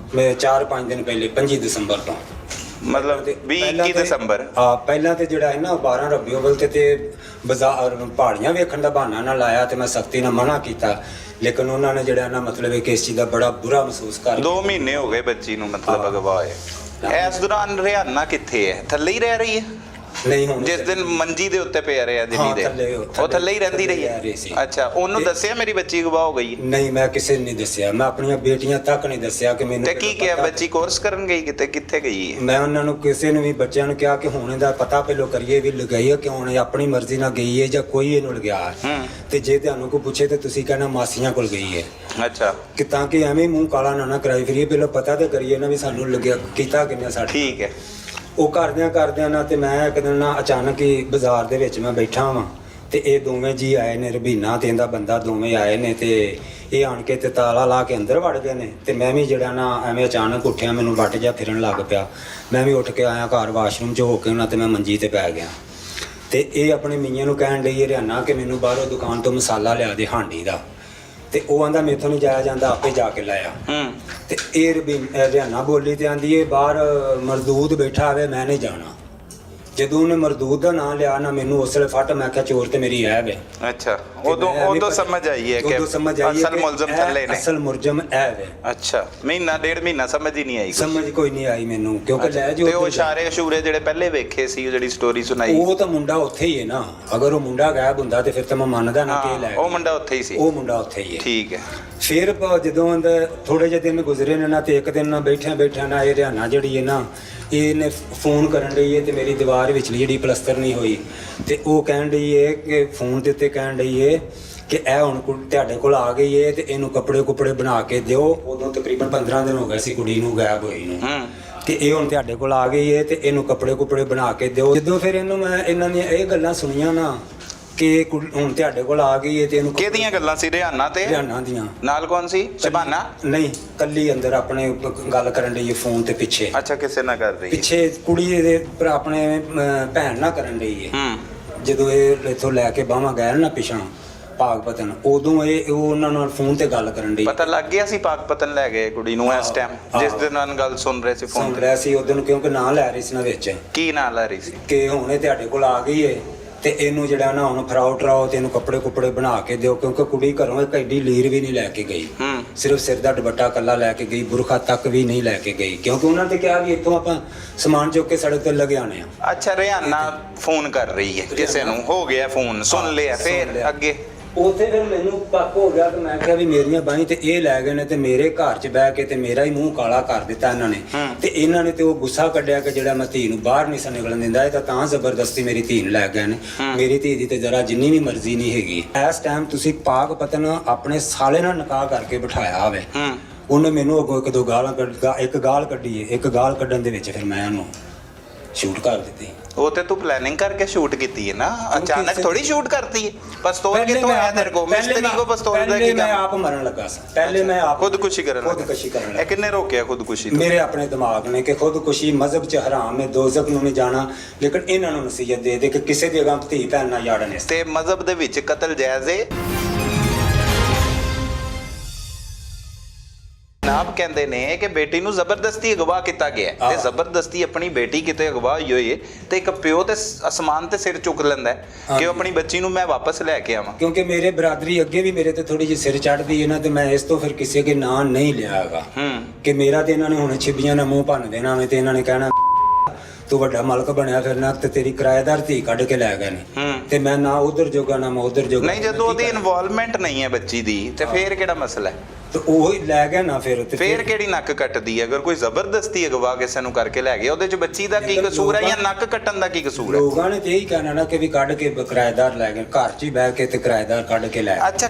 S2: 4-5 ਦਿਨ ਪਹਿਲੇ, 5 ਦਸੰਬਰ ਤੋਂ
S1: ਮਤਲਬ 21 ਦਸੰਬਰ।
S2: ਪਹਿਲਾਂ ਤੇ ਜਿਹੜਾ ਹੈ ਨਾ 12 ਰਬੀਉਲ ਅਵਲ ਤੇ ਬਾਜ਼ਾਰ ਪਹਾੜੀਆਂ ਵੇਖਣ ਦਾ ਬਹਾਨਾ ਨਾਲ ਲਾਇਆ ਤੇ ਮੈਂ ਸਖਤੀ ਨਾਲ ਮਨਾ ਕੀਤਾ। ਲੇਕਿਨ ਉਹਨਾਂ ਨੇ ਜਿਹੜਾ ਨਾ ਮਤਲਬ ਇਹ ਇਸ ਚੀਜ਼ ਦਾ ਬੜਾ ਬੁਰਾ ਮਹਿਸੂਸ ਕਰ।
S1: 2 ਮਹੀਨੇ ਹੋ ਗਏ ਬੱਚੀ ਨੂੰ ਮਤਲਬ ਅਗਵਾ ਹੋਏ। ਇਸ ਦੌਰਾਨ ਰਿਆਨਾ ਕਿੱਥੇ ਹੈ? ਥੱਲੇ ਹੀ ਰਹਿ ਰਹੀ ਹੈ?
S2: ਨਹੀਂ, ਹੁਣ
S1: ਜਿਸ ਦਿਨ ਮੰਜੀ ਦੇ ਉੱਤੇ ਪਿਆ ਰਿਹਾ ਜਿੰਨੀ ਦੇ, ਉਹ ਥੱਲੇ ਹੀ ਰਹਿੰਦੀ ਰਹੀ ਹੈ? ਅੱਛਾ, ਉਹਨੂੰ ਦੱਸਿਆ ਮੇਰੀ ਬੱਚੀ ਅਗਵਾ ਹੋ ਗਈ?
S2: ਨਹੀਂ, ਮੈਂ ਕਿਸੇ ਨੂੰ ਨਹੀਂ ਦੱਸਿਆ। ਮੈਂ ਆਪਣੀਆਂ ਬੇਟੀਆਂ ਤੱਕ ਨਹੀਂ ਦੱਸਿਆ ਕਿ ਮੈਨੂੰ।
S1: ਤੇ ਕੀ ਕਿਹਾ? ਬੱਚੀ ਕੋਰਸ ਕਰਨ ਗਈ ਕਿੱਥੇ ਗਈ ਹੈ?
S2: ਮੈਂ ਉਹਨਾਂ ਨੂੰ ਕਿਸੇ ਨੂੰ ਵੀ ਬੱਚਿਆਂ ਨੂੰ ਕਿਹਾ ਕਿ ਹੁਣ ਇਹਦਾ ਪਤਾ ਪਹਿਲੋਂ ਕਰੀਏ ਵੀ ਲਗਾਈਏ ਕਿਉਂ ਇਹ ਆਪਣੀ ਮਰਜ਼ੀ ਨਾਲ ਗਈ ਹੈ ਜਾਂ ਕੋਈ ਇਹਨੂੰ ਲਗਿਆ। ਤੇ ਜੇ ਤੁਹਾਨੂੰ ਕੋਈ ਪੁੱਛੇ ਤੇ ਤੁਸੀਂ ਕਹਿਣਾ ਮਾਸੀਆਂ ਕੋਲ ਗਈ ਹੈ।
S1: ਅੱਛਾ,
S2: ਕਿ ਤਾਂ ਕਿ ਐਵੇਂ ਮੂੰਹ ਕਾਲਾ ਨਾ ਕਰਾਈ ਫਿਰੀਏ, ਪਹਿਲਾਂ ਪਤਾ ਤੇ ਕਰੀਏ ਨਾ ਵੀ ਸਾਨੂੰ ਲੱਗਿਆ ਕੀਤਾ ਕਿੰਨਾ ਸਾਡਾ।
S1: ਠੀਕ ਹੈ।
S2: ਉਹ ਕਰਦਿਆਂ ਨਾ ਤੇ ਮੈਂ ਇੱਕ ਦਿਨ ਨਾ ਅਚਾਨਕ ਹੀ ਬਾਜ਼ਾਰ ਦੇ ਵਿੱਚ ਮੈਂ ਬੈਠਾ ਵਾਂ ਤੇ ਇਹ ਦੋਵੇਂ ਜੀ ਆਏ ਨੇ, ਰਬੀਨਾ ਤੇ ਇਹਦਾ ਬੰਦਾ ਦੋਵੇਂ ਆਏ ਨੇ ਤੇ ਇਹ ਆਣ ਕੇ ਤੇ ਤਾਲਾ ਲਾ ਕੇ ਅੰਦਰ ਵੜ ਗਏ ਨੇ। ਤੇ ਮੈਂ ਵੀ ਜਿਹੜਾ ਨਾ ਐਵੇਂ ਅਚਾਨਕ ਉੱਠਿਆ, ਮੈਨੂੰ ਵੱਟ ਜਾ ਫਿਰਨ ਲੱਗ ਪਿਆ। ਮੈਂ ਵੀ ਉੱਠ ਕੇ ਆਇਆ ਘਰ, ਵਾਸ਼ਰੂਮ 'ਚ ਹੋ ਕੇ ਉਹਨਾਂ ਤੇ ਮੈਂ ਮੰਜੀ ਤੇ ਪੈ ਗਿਆ। ਤੇ ਇਹ ਆਪਣੇ ਮੀਆਂ ਨੂੰ ਕਹਿਣ ਲਈ ਹਰਿਆਣਾ ਕਿ ਮੈਨੂੰ ਬਾਹਰੋਂ ਦੁਕਾਨ ਤੋਂ ਮਸਾਲਾ ਲਿਆ ਦੇ ਹਾਂਡੀ ਦਾ। ਤੇ ਉਹ ਆਂਦਾ ਮੇਥੋਂ ਨਹੀਂ ਜਾਇਆ ਜਾਂਦਾ, ਆਪੇ ਜਾ ਕੇ ਲਾਇਆ। ਤੇ ਇਹ ਹਰਿਆਣਾ ਬੋਲੀ ਤੇ ਆਂਦੀ ਇਹ ਬਾਹਰ ਮਰਦੂਦ ਬੈਠਾ ਹੋਵੇ, ਮੈਂ ਨਹੀਂ ਜਾਣਾ। ਜਦੋਂ ਉਹਨੇ ਮਰਦੂਦ ਦਾ ਨਾਂ ਲਿਆ ਨਾ, ਮੈਨੂੰ ਉਸ ਵੇਲੇ ਫਟ, ਮੈਂ ਕਿਹਾ ਚੋਰ ਤੇ ਮੇਰੀ ਐਬ ਹੈ।
S1: ਅੱਛਾ, ਉਦੋਂ ਸਮਝ ਆਈ ਹੈ ਕਿ ਅਸਲ ਮੁਲਜ਼ਮ ਥੱਲੇ ਨੇ,
S2: ਅਸਲ ਮੁਲਜ਼ਮ ਐਬ ਹੈ।
S1: ਅੱਛਾ, ਮਹੀਨਾ ਡੇਢ ਮਹੀਨਾ ਸਮਝ ਹੀ ਨਹੀਂ ਆਈ,
S2: ਸਮਝ ਕੋਈ ਨਹੀਂ ਆਈ ਮੈਨੂੰ, ਕਿਉਂਕਿ ਲੈ ਜੋ
S1: ਤੇ ਉਹ ਇਸ਼ਾਰੇ ਅਸ਼ੂਰੇ ਜਿਹੜੇ ਪਹਿਲੇ ਵੇਖੇ ਸੀ, ਉਹ ਜਿਹੜੀ ਸਟੋਰੀ ਸੁਣਾਈ,
S2: ਉਹ ਤਾਂ ਮੁੰਡਾ ਉੱਥੇ ਹੀ ਹੈ ਨਾ। ਅਗਰ ਉਹ ਮੁੰਡਾ ਗਾਇਬ ਹੁੰਦਾ ਤੇ ਫਿਰ ਤਾਂ ਮੈਂ ਮੰਨਦਾ ਨਾ ਕਿ ਲੈ
S1: ਉਹ ਮੁੰਡਾ ਉੱਥੇ ਹੀ ਸੀ।
S2: ਉਹ ਮੁੰਡਾ ਉੱਥੇ ਹੀ ਹੈ।
S1: ਠੀਕ ਹੈ।
S2: ਫਿਰ ਜਦੋਂ ਅੰਦਰ ਥੋੜੇ ਜਿਹੇ ਦਿਨ ਗੁਜ਼ਰੇ ਨੇ ਨਾ, ਤੇ ਇੱਕ ਦਿਨ ਨਾ ਬੈਠਿਆਂ ਨਾ ਇਹ ਹਰਿਆਣਾ ਜਿਹੜੀ ਹੈ ਨਾ, ਇਹਨੇ ਫੋਨ ਕਰਨ ਲਈ ਹੈ ਤੇ ਮੇਰੀ ਦੀਵਾਰ ਵਿਚਲੀ ਜਿਹੜੀ ਪਲਸਤਰ ਨਹੀਂ ਹੋਈ, ਤੇ ਉਹ ਕਹਿਣ ਲਈ ਹੈ ਕਿ ਫੋਨ ਦੇ ਉੱਤੇ ਕਹਿਣ ਲਈ ਹੈ ਕਿ ਇਹ ਹੁਣ ਤੁਹਾਡੇ ਕੋਲ ਆ ਗਈ ਹੈ ਤੇ ਇਹਨੂੰ ਕੱਪੜੇ ਬਣਾ ਕੇ ਦਿਓ। ਉਦੋਂ ਤਕਰੀਬਨ 15 ਦਿਨ ਹੋ ਗਏ ਸੀ ਕੁੜੀ ਨੂੰ ਗਾਇਬ ਹੋਈ ਨੂੰ, ਕਿ ਇਹ ਹੁਣ ਤੁਹਾਡੇ ਕੋਲ ਆ ਗਈ ਹੈ ਤੇ ਇਹਨੂੰ ਕੱਪੜੇ ਬਣਾ ਕੇ ਦਿਓ। ਜਦੋਂ ਫਿਰ ਇਹਨਾਂ ਦੀਆਂ ਇਹ ਗੱਲਾਂ ਸੁਣੀਆਂ ਨਾ ਕਿ ਹੁਣ ਤੁਹਾਡੇ ਕੋਲ ਆ ਗਈ ਹੈ ਤੇ ਇਹਨੂੰ,
S1: ਕਿਹਦੀਆਂ ਗੱਲਾਂ ਸੀ? ਹਰਿਆਣਾ
S2: ਦੀਆਂ।
S1: ਨਾਲ ਕੌਣ ਸੀ? ਸ਼ਬਾਨਾ?
S2: ਨਹੀਂ, ਕੱਲੀ ਅੰਦਰ ਆਪਣੇ ਗੱਲ ਕਰਨ ਲਈ ਫੋਨ ਤੇ ਪਿੱਛੇ।
S1: ਅੱਛਾ, ਕਿਸੇ ਨਾਲ ਕਰ ਰਹੀ?
S2: ਪਿੱਛੇ ਕੁੜੀ ਦੇ ਭਰਾ ਆਪਣੇ ਭੈਣ ਨਾਲ ਕਰਨ ਲਈ ਹੈ। ਜਦੋਂ ਇਹ ਇੱਥੋਂ ਲੈ ਕੇ ਬਾਹਾਂ ਗਏ ਨਾ ਪਿਛਾਂ ਪਾਕਪਤਨ, ਉਦੋਂ ਉਹ ਉਹਨਾਂ ਨਾਲ ਫੋਨ ਤੇ ਗੱਲ ਕਰਨ ਲਈ। ਪਤਾ
S1: ਲੱਗ ਗਿਆ ਸੀ ਪਾਕਪਤਨ ਲੈ ਗਏ ਕੁੜੀ ਨੂੰ ਇਸ ਟਾਈਮ, ਜਿਸ ਦੇ ਨਾਲ ਗੱਲ ਸੁਣ ਰਹੇ ਸੀ ਫੋਨ
S2: ਸੁਣ ਰਿਹਾ ਸੀ ਉਦੋਂ, ਕਿਉਂਕਿ ਨਾਂ ਲੈ ਰਹੀ ਸੀ ਨਾ ਵਿੱਚ।
S1: ਕੀ ਨਾਂ ਲੈ ਰਹੀ ਸੀ? ਕਿ
S2: ਹੁਣ ਇਹ ਤੁਹਾਡੇ ਕੋਲ ਆ ਗਈ ਹੈ ਤੇ ਇਹਨੂੰ ਜਿਹੜਾ ਨਾ ਹੁਣ ਫਰਾਓ ਤੇ ਇਹਨੂੰ ਕੱਪੜੇ ਬਣਾ ਕੇ ਦਿਓ, ਕਿਉਂਕਿ ਕੁੜੀ ਘਰੋਂ ਇੱਕ ਐਡੀ ਲੀਰ ਵੀ ਨਹੀਂ ਲੈ ਕੇ ਗਈ, ਸਿਰਫ ਸਿਰ ਦਾ ਦੁਪੱਟਾ ਕੱਲਾ ਲੈ ਕੇ ਗਈ, ਬੁਰਖਾ ਤੱਕ ਵੀ ਨਹੀਂ ਲੈ ਕੇ ਗਈ, ਕਿਉਂਕਿ ਉਹਨਾਂ ਨੇ ਕਿਹਾ ਵੀ ਇੱਥੋਂ ਆਪਾਂ ਸਮਾਨ ਚੁੱਕ ਕੇ ਸੜਕ ਤੇ ਲਗਾਉਣੇ ਆ।
S1: ਅੱਛਾ, ਹਰਿਆਣਾ ਫੋਨ ਕਰ ਰਹੀ ਹੈ ਕਿਸੇ ਨੂੰ, ਹੋ ਗਿਆ ਫੋਨ, ਸੁਣ ਲਿਆ, ਫਿਰ ਅੱਗੇ
S2: ਉੱਥੇ ਫਿਰ ਮੈਨੂੰ ਪੱਕ ਹੋ ਗਿਆ ਤੇ ਮੈਂ ਕਿਹਾ ਵੀ ਮੇਰੀਆਂ ਬਾਹੀਂ ਤੇ ਇਹ ਲੈ ਗਏ ਨੇ ਤੇ ਮੇਰੇ ਘਰ 'ਚ ਬਹਿ ਕੇ ਤੇ ਮੇਰਾ ਹੀ ਮੂੰਹ ਕਾਲਾ ਕਰ ਦਿੱਤਾ ਇਹਨਾਂ ਨੇ। ਤੇ ਇਹਨਾਂ ਨੇ ਤੇ ਉਹ ਗੁੱਸਾ ਕੱਢਿਆ ਕਿ ਜਿਹੜਾ ਮੈਂ ਧੀ ਨੂੰ ਬਾਹਰ ਨਹੀਂ ਸੀ ਨਿਕਲਣ ਦਿੰਦਾ, ਇਹ ਤਾਂ ਜ਼ਬਰਦਸਤੀ ਮੇਰੀ ਧੀ ਨੂੰ ਲੈ ਗਏ ਨੇ। ਮੇਰੀ ਧੀ ਦੀ ਤੇ ਜਰਾ ਜਿੰਨੀ ਵੀ ਮਰਜ਼ੀ ਨਹੀਂ ਹੈਗੀ। ਇਸ ਟਾਈਮ ਤੁਸੀਂ ਪਾਕਪਤਨ ਆਪਣੇ ਸਾਲੇ ਨਾਲ ਨਿਕਾਹ ਕਰਕੇ ਬਿਠਾਇਆ ਹੋਵੇ। ਉਹਨੇ ਮੈਨੂੰ ਅੱਗੋਂ ਇੱਕ ਗਾਲ ਕੱਢੀ ਹੈ। ਇੱਕ ਗਾਲ ਕੱਢਣ ਦੇ ਵਿੱਚ ਫਿਰ ਮੈਂ ਉਹਨੂੰ ਸ਼ੂਟ ਕਰ ਦਿੱਤੀ।
S1: ਉਹ ਤੇ ਤੂੰ ਪਲੈਨਿੰਗ ਕਰਕੇ ਸ਼ੂਟ ਕੀਤੀ ਹੈ ਨਾ, ਅਚਾਨਕ ਥੋੜੀ ਸ਼ੂਟ ਕਰਤੀ ਹੈ। ਪਿਸਤੌਲ ਕਿੱਥੋਂ ਆਇਆ ਤੇਰੇ ਕੋਲ? ਮਿਸਤਰੀ ਕੋ ਪਿਸਤੌਲ ਦਾ ਕੀ ਕੰਮ?
S2: ਮੈਂ ਆਪ ਮਰਨ ਲੱਗਾ ਸੀ ਪਹਿਲੇ, ਮੈਂ ਆਪ
S1: ਖੁਦਕੁਸ਼ੀ ਕਰਨ ਲੱਗਾ। ਇਹ ਕਿੰਨੇ ਰੋਕਿਆ ਖੁਦਕੁਸ਼ੀ ਤੋਂ? ਮੇਰੇ
S2: ਆਪਣੇ ਦਿਮਾਗ ਨੇ ਕਿ ਖੁਦਕੁਸ਼ੀ ਮਜ਼ਹਬ 'ਚ ਹਰਾਮ ਹੈ, ਦੋਜ਼ਖ ਨੂੰ ਨਹੀਂ ਜਾਣਾ, ਲੇਕਿਨ ਇਹਨਾਂ ਨੂੰ ਨਸੀਹਤ ਦੇ ਦੇ ਕਿ ਕਿਸੇ ਦੀ ਅਗਾਂਹ ਧੀ ਭੈਣ ਨਾਲ ਯਾੜਨ।
S1: ਤੇ ਮਜ਼ਹਬ ਦੇ ਵਿੱਚ ਕਤਲ ਜਾਇਜ਼ ਹੈ? ਜਨਾਬ ਕਹਿੰਦੇ ਨੇ ਕਿ ਬੇਟੀ ਨੂੰ ਜ਼ਬਰਦਸਤੀ ਅਗਵਾ ਕੀਤਾ ਗਿਆ ਤੇ ਜ਼ਬਰਦਸਤੀ ਆਪਣੀ ਬੇਟੀ ਕਿਤੇ ਅਗਵਾ ਹੋਈ ਤੇ ਇੱਕ ਪਿਓ ਤੇ ਅਸਮਾਨ ਤੇ ਸਿਰ ਚੁੱਕ ਲੈਂਦਾ ਕਿ ਉਹ ਆਪਣੀ ਬੱਚੀ ਨੂੰ ਮੈਂ ਵਾਪਸ ਲੈ ਕੇ ਆਵਾਂ।
S2: ਕਿਉਂਕਿ ਮੇਰੇ ਬਰਾਦਰੀ ਅੱਗੇ ਵੀ ਮੇਰੇ ਤੇ ਥੋੜੀ ਜਿਹੀ ਸਿਰ ਚੜਦੀ ਹੈ ਨਾ, ਤੇ ਮੈਂ ਇਸ ਤੋਂ ਫਿਰ ਕਿਸੇ ਦੇ ਨਾਂ ਨਹੀਂ ਲਿਆਗਾ ਕਿ ਮੇਰਾ ਤੇ ਇਹਨਾਂ ਨੇ ਹੁਣ ਛਿੱਬੀਆਂ ਨਾਲ ਮੂੰਹ ਭੰਨ ਦੇਣਾ ਵੇ ਤੇ ਇਹਨਾਂ ਨੇ ਕਹਿਣਾ ਤੂੰ ਵੱਡਾ ਮਾਲਕ ਬਣਿਆ ਫਿਰਨਾ ਤੇ ਤੇਰੀ ਕਿਰਾਏਦਾਰ ਧੀ ਕੱਢ ਕੇ ਲੈ ਗਏ ਨੇ, ਤੇ ਮੈਂ ਨਾ ਉਧਰ ਜੋਗਾ ਨਾ ਮੈਂ ਉਧਰ ਜੋਗਾ।
S1: ਨਹੀਂ, ਜਦੋਂ ਉਹਦੀ ਇਨਵੋਲਵਮੈਂਟ ਨਹੀਂ ਹੈ ਬੱਚੀ ਦੀ ਤੇ ਫੇਰ ਕਿਹੜਾ ਮਸਲਾ ਹੈ?
S2: ਤੇ ਉਹ ਹੀ ਲੈ ਗਿਆ ਨਾ ਫਿਰ। ਤੇ
S1: ਫੇਰ ਕਿਹੜੀ ਨੱਕ ਕੱਟਦੀ ਹੈ? ਅਗਰ ਕੋਈ ਜ਼ਬਰਦਸਤੀ ਅਗਵਾ ਕਿਸੇ ਨੂੰ ਕਰਕੇ ਲੈ ਗਿਆ, ਉਹਦੇ ਚ ਬੱਚੀ ਦਾ ਕੀ ਕਸੂਰ ਹੈ ਜਾਂ ਨੱਕ ਕੱਟਣ ਦਾ ਕੀ ਕਸੂਰ ਹੈ?
S2: ਲੋਕਾਂ ਨੇ ਤੇ ਇਹੀ ਕਹਿਣਾ ਨਾ ਕਿ ਵੀ ਕੱਢ ਕੇ ਕਿਰਾਏਦਾਰ ਲੈ ਗਏ, ਘਰ 'ਚ ਹੀ ਬਹਿ ਕੇ ਤੇ ਕਿਰਾਏਦਾਰ ਕੱਢ ਕੇ ਲੈ ਗਏ।
S1: ਅੱਛਾ,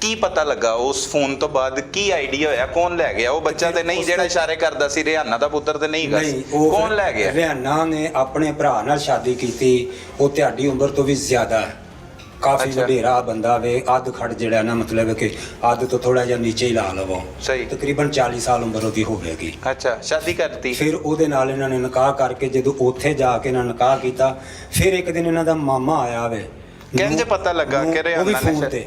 S1: ਕੀ ਪਤਾ ਲੱਗਾ ਉਸ ਫੋਨ ਤੋਂ ਬਾਅਦ? ਕੀ ਆਈਡੀਆ ਹੋਇਆ ਕੌਣ ਲੈ ਗਿਆ? ਉਹ ਬੱਚਾ ਤੇ ਨਹੀਂ ਜਿਹੜਾ ਇਸ਼ਾਰੇ ਕਰਦਾ ਸੀ, ਹਰਿਆਣਾ ਦਾ ਪੁੱਤਰ ਤੇ ਨਹੀਂ ਗਾ, ਕੌਣ ਲੈ ਗਿਆ?
S2: ਹਰਿਆਣਾ ਨੇ ਆਪਣੇ ਭਰਾ ਨਾਲ ਸ਼ਾਦੀ ਕੀਤੀ, ਉਹ ਤੁਹਾਡੀ ਉਮਰ ਤੋਂ ਵੀ ਜ਼ਿਆਦਾ ਹੈ, ਕਾਫੀ ਵਡੇਰਾ ਬੰਦਾ ਵੇ, ਅੱਧ ਖੜ ਜਿਹੜਾ ਨਾ, ਮਤਲਬ ਕਿ ਅੱਧ ਤੋਂ ਥੋੜਾ ਜਿਹਾ ਨੀਚੇ ਹੀ ਲਾ ਲਵੋ,
S1: ਸਹੀ
S2: ਤਕਰੀਬਨ 40 ਸਾਲ ਉਮਰ ਉਹਦੀ ਹੋਵੇਗੀ।
S1: ਅੱਛਾ, ਸ਼ਾਦੀ ਕਰਤੀ।
S2: ਫਿਰ ਉਹਦੇ ਨਾਲ ਇਹਨਾਂ ਨੇ ਨਿਕਾਹ ਕਰਕੇ ਜਦੋਂ ਉੱਥੇ ਜਾ ਕੇ ਇਹਨਾਂ ਨਿਕਾਹ ਕੀਤਾ, ਫਿਰ ਇੱਕ ਦਿਨ ਇਹਨਾਂ ਦਾ ਮਾਮਾ ਆਇਆ ਵੇ।
S1: ਕਿੰਜ ਪਤਾ ਲੱਗਾ ਕਿ ਹਰਿਆਣਾ ਨੇ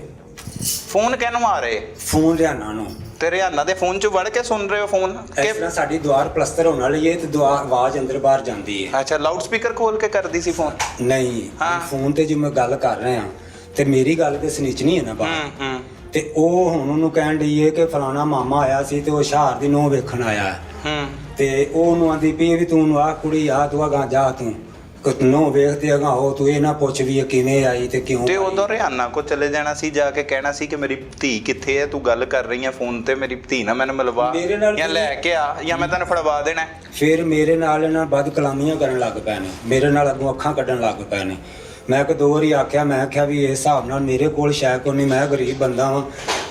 S1: ਫੋਨ ਕਿਹਨੂੰ ਆ ਰਹੇ?
S2: ਫੋਨ ਹਰਿਆਣਾ ਨੂੰ।
S1: ਤੇ ਹਰਿਆਣਾ ਦੇ ਫੋਨ 'ਚ ਵੜ ਕੇ ਸੁਣ ਰਹੇ ਹੋ ਫੋਨ?
S2: ਇਸ ਤਰ੍ਹਾਂ ਸਾਡੀ ਦੁਆਰ ਪਲਸਤਰ ਹੋਣ ਵਾਲੀ ਹੈ ਤੇ ਆਵਾਜ਼ ਅੰਦਰ ਬਾਹਰ ਜਾਂਦੀ ਹੈ।
S1: ਅੱਛਾ, ਲਾਊਡ ਸਪੀਕਰ ਖੋਲ ਕੇ ਕਰਦੀ ਸੀ ਫੋਨ?
S2: ਨਹੀਂ, ਫੋਨ ਤੇ ਜਿਵੇਂ ਗੱਲ ਕਰ ਰਹੇ ਆ ਤੇ ਮੇਰੀ ਗੱਲ ਤੇ ਸਨੀਚਣੀ ਹੈ ਨਾ ਬਾਹਰ, ਤੇ ਉਹ ਹੁਣ ਉਹਨੂੰ ਕਹਿਣ ਡਈ ਹੈ ਕਿ ਫਲਾਣਾ ਮਾਮਾ ਆਇਆ ਸੀ ਤੇ ਉਹ ਸ਼ਹਿਰ ਦੀ ਨੂੰਹ ਵੇਖਣ ਆਇਆ, ਤੇ ਉਹ ਉਹਨੂੰ ਆਂਦੀ ਪਈ ਵੀ ਤੂੰ ਆ ਕੁੜੀ ਆ, ਤੂੰ ਅਗਾਂ ਜਾ, ਤੂੰ ਨੋ ਵੇਖਦੇ ਅਗਾ ਹੋ, ਤੂੰ ਇਹ ਨਾ ਪੁੱਛ ਵੀ ਕਿਵੇਂ ਆਈ ਤੇ ਕਿਉਂ।
S1: ਤੇ ਉਦੋਂ ਹਰਿਆਣਾ ਕੋ ਚਲੇ ਜਾਣਾ ਸੀ, ਜਾ ਕੇ ਕਹਿਣਾ ਸੀ ਕਿ ਮੇਰੀ ਧੀ ਕਿੱਥੇ ਹੈ, ਤੂੰ ਗੱਲ ਕਰ ਰਹੀ ਹੈ ਫੋਨ ਤੇ, ਮੇਰੀ ਧੀ ਨਾਲ ਮੈਨੂੰ ਮਿਲਵਾ ਜਾਂ ਲੈ ਕੇ ਆ ਜਾਂ ਮੈਂ ਤੈਨੂੰ ਫੜਵਾ ਦੇਣਾ।
S2: ਫਿਰ ਮੇਰੇ ਨਾਲ ਇਹਨਾਂ ਵੱਧ ਕਲਾਮੀਆਂ ਕਰਨ ਲੱਗ ਪਏ ਨੇ, ਮੇਰੇ ਨਾਲ ਅੱਗੋਂ ਅੱਖਾਂ ਕੱਢਣ ਲੱਗ ਪਏ ਨੇ। ਮੈਂ ਇੱਕ ਦੋ ਵਾਰੀ ਆਖਿਆ, ਮੈਂ ਆਖਿਆ ਵੀ ਇਸ ਹਿਸਾਬ ਨਾਲ ਮੇਰੇ ਕੋਲ ਸ਼ਾਇਦ ਕੋਈ ਨਹੀਂ, ਮੈਂ ਗਰੀਬ ਬੰਦਾ ਵਾਂ,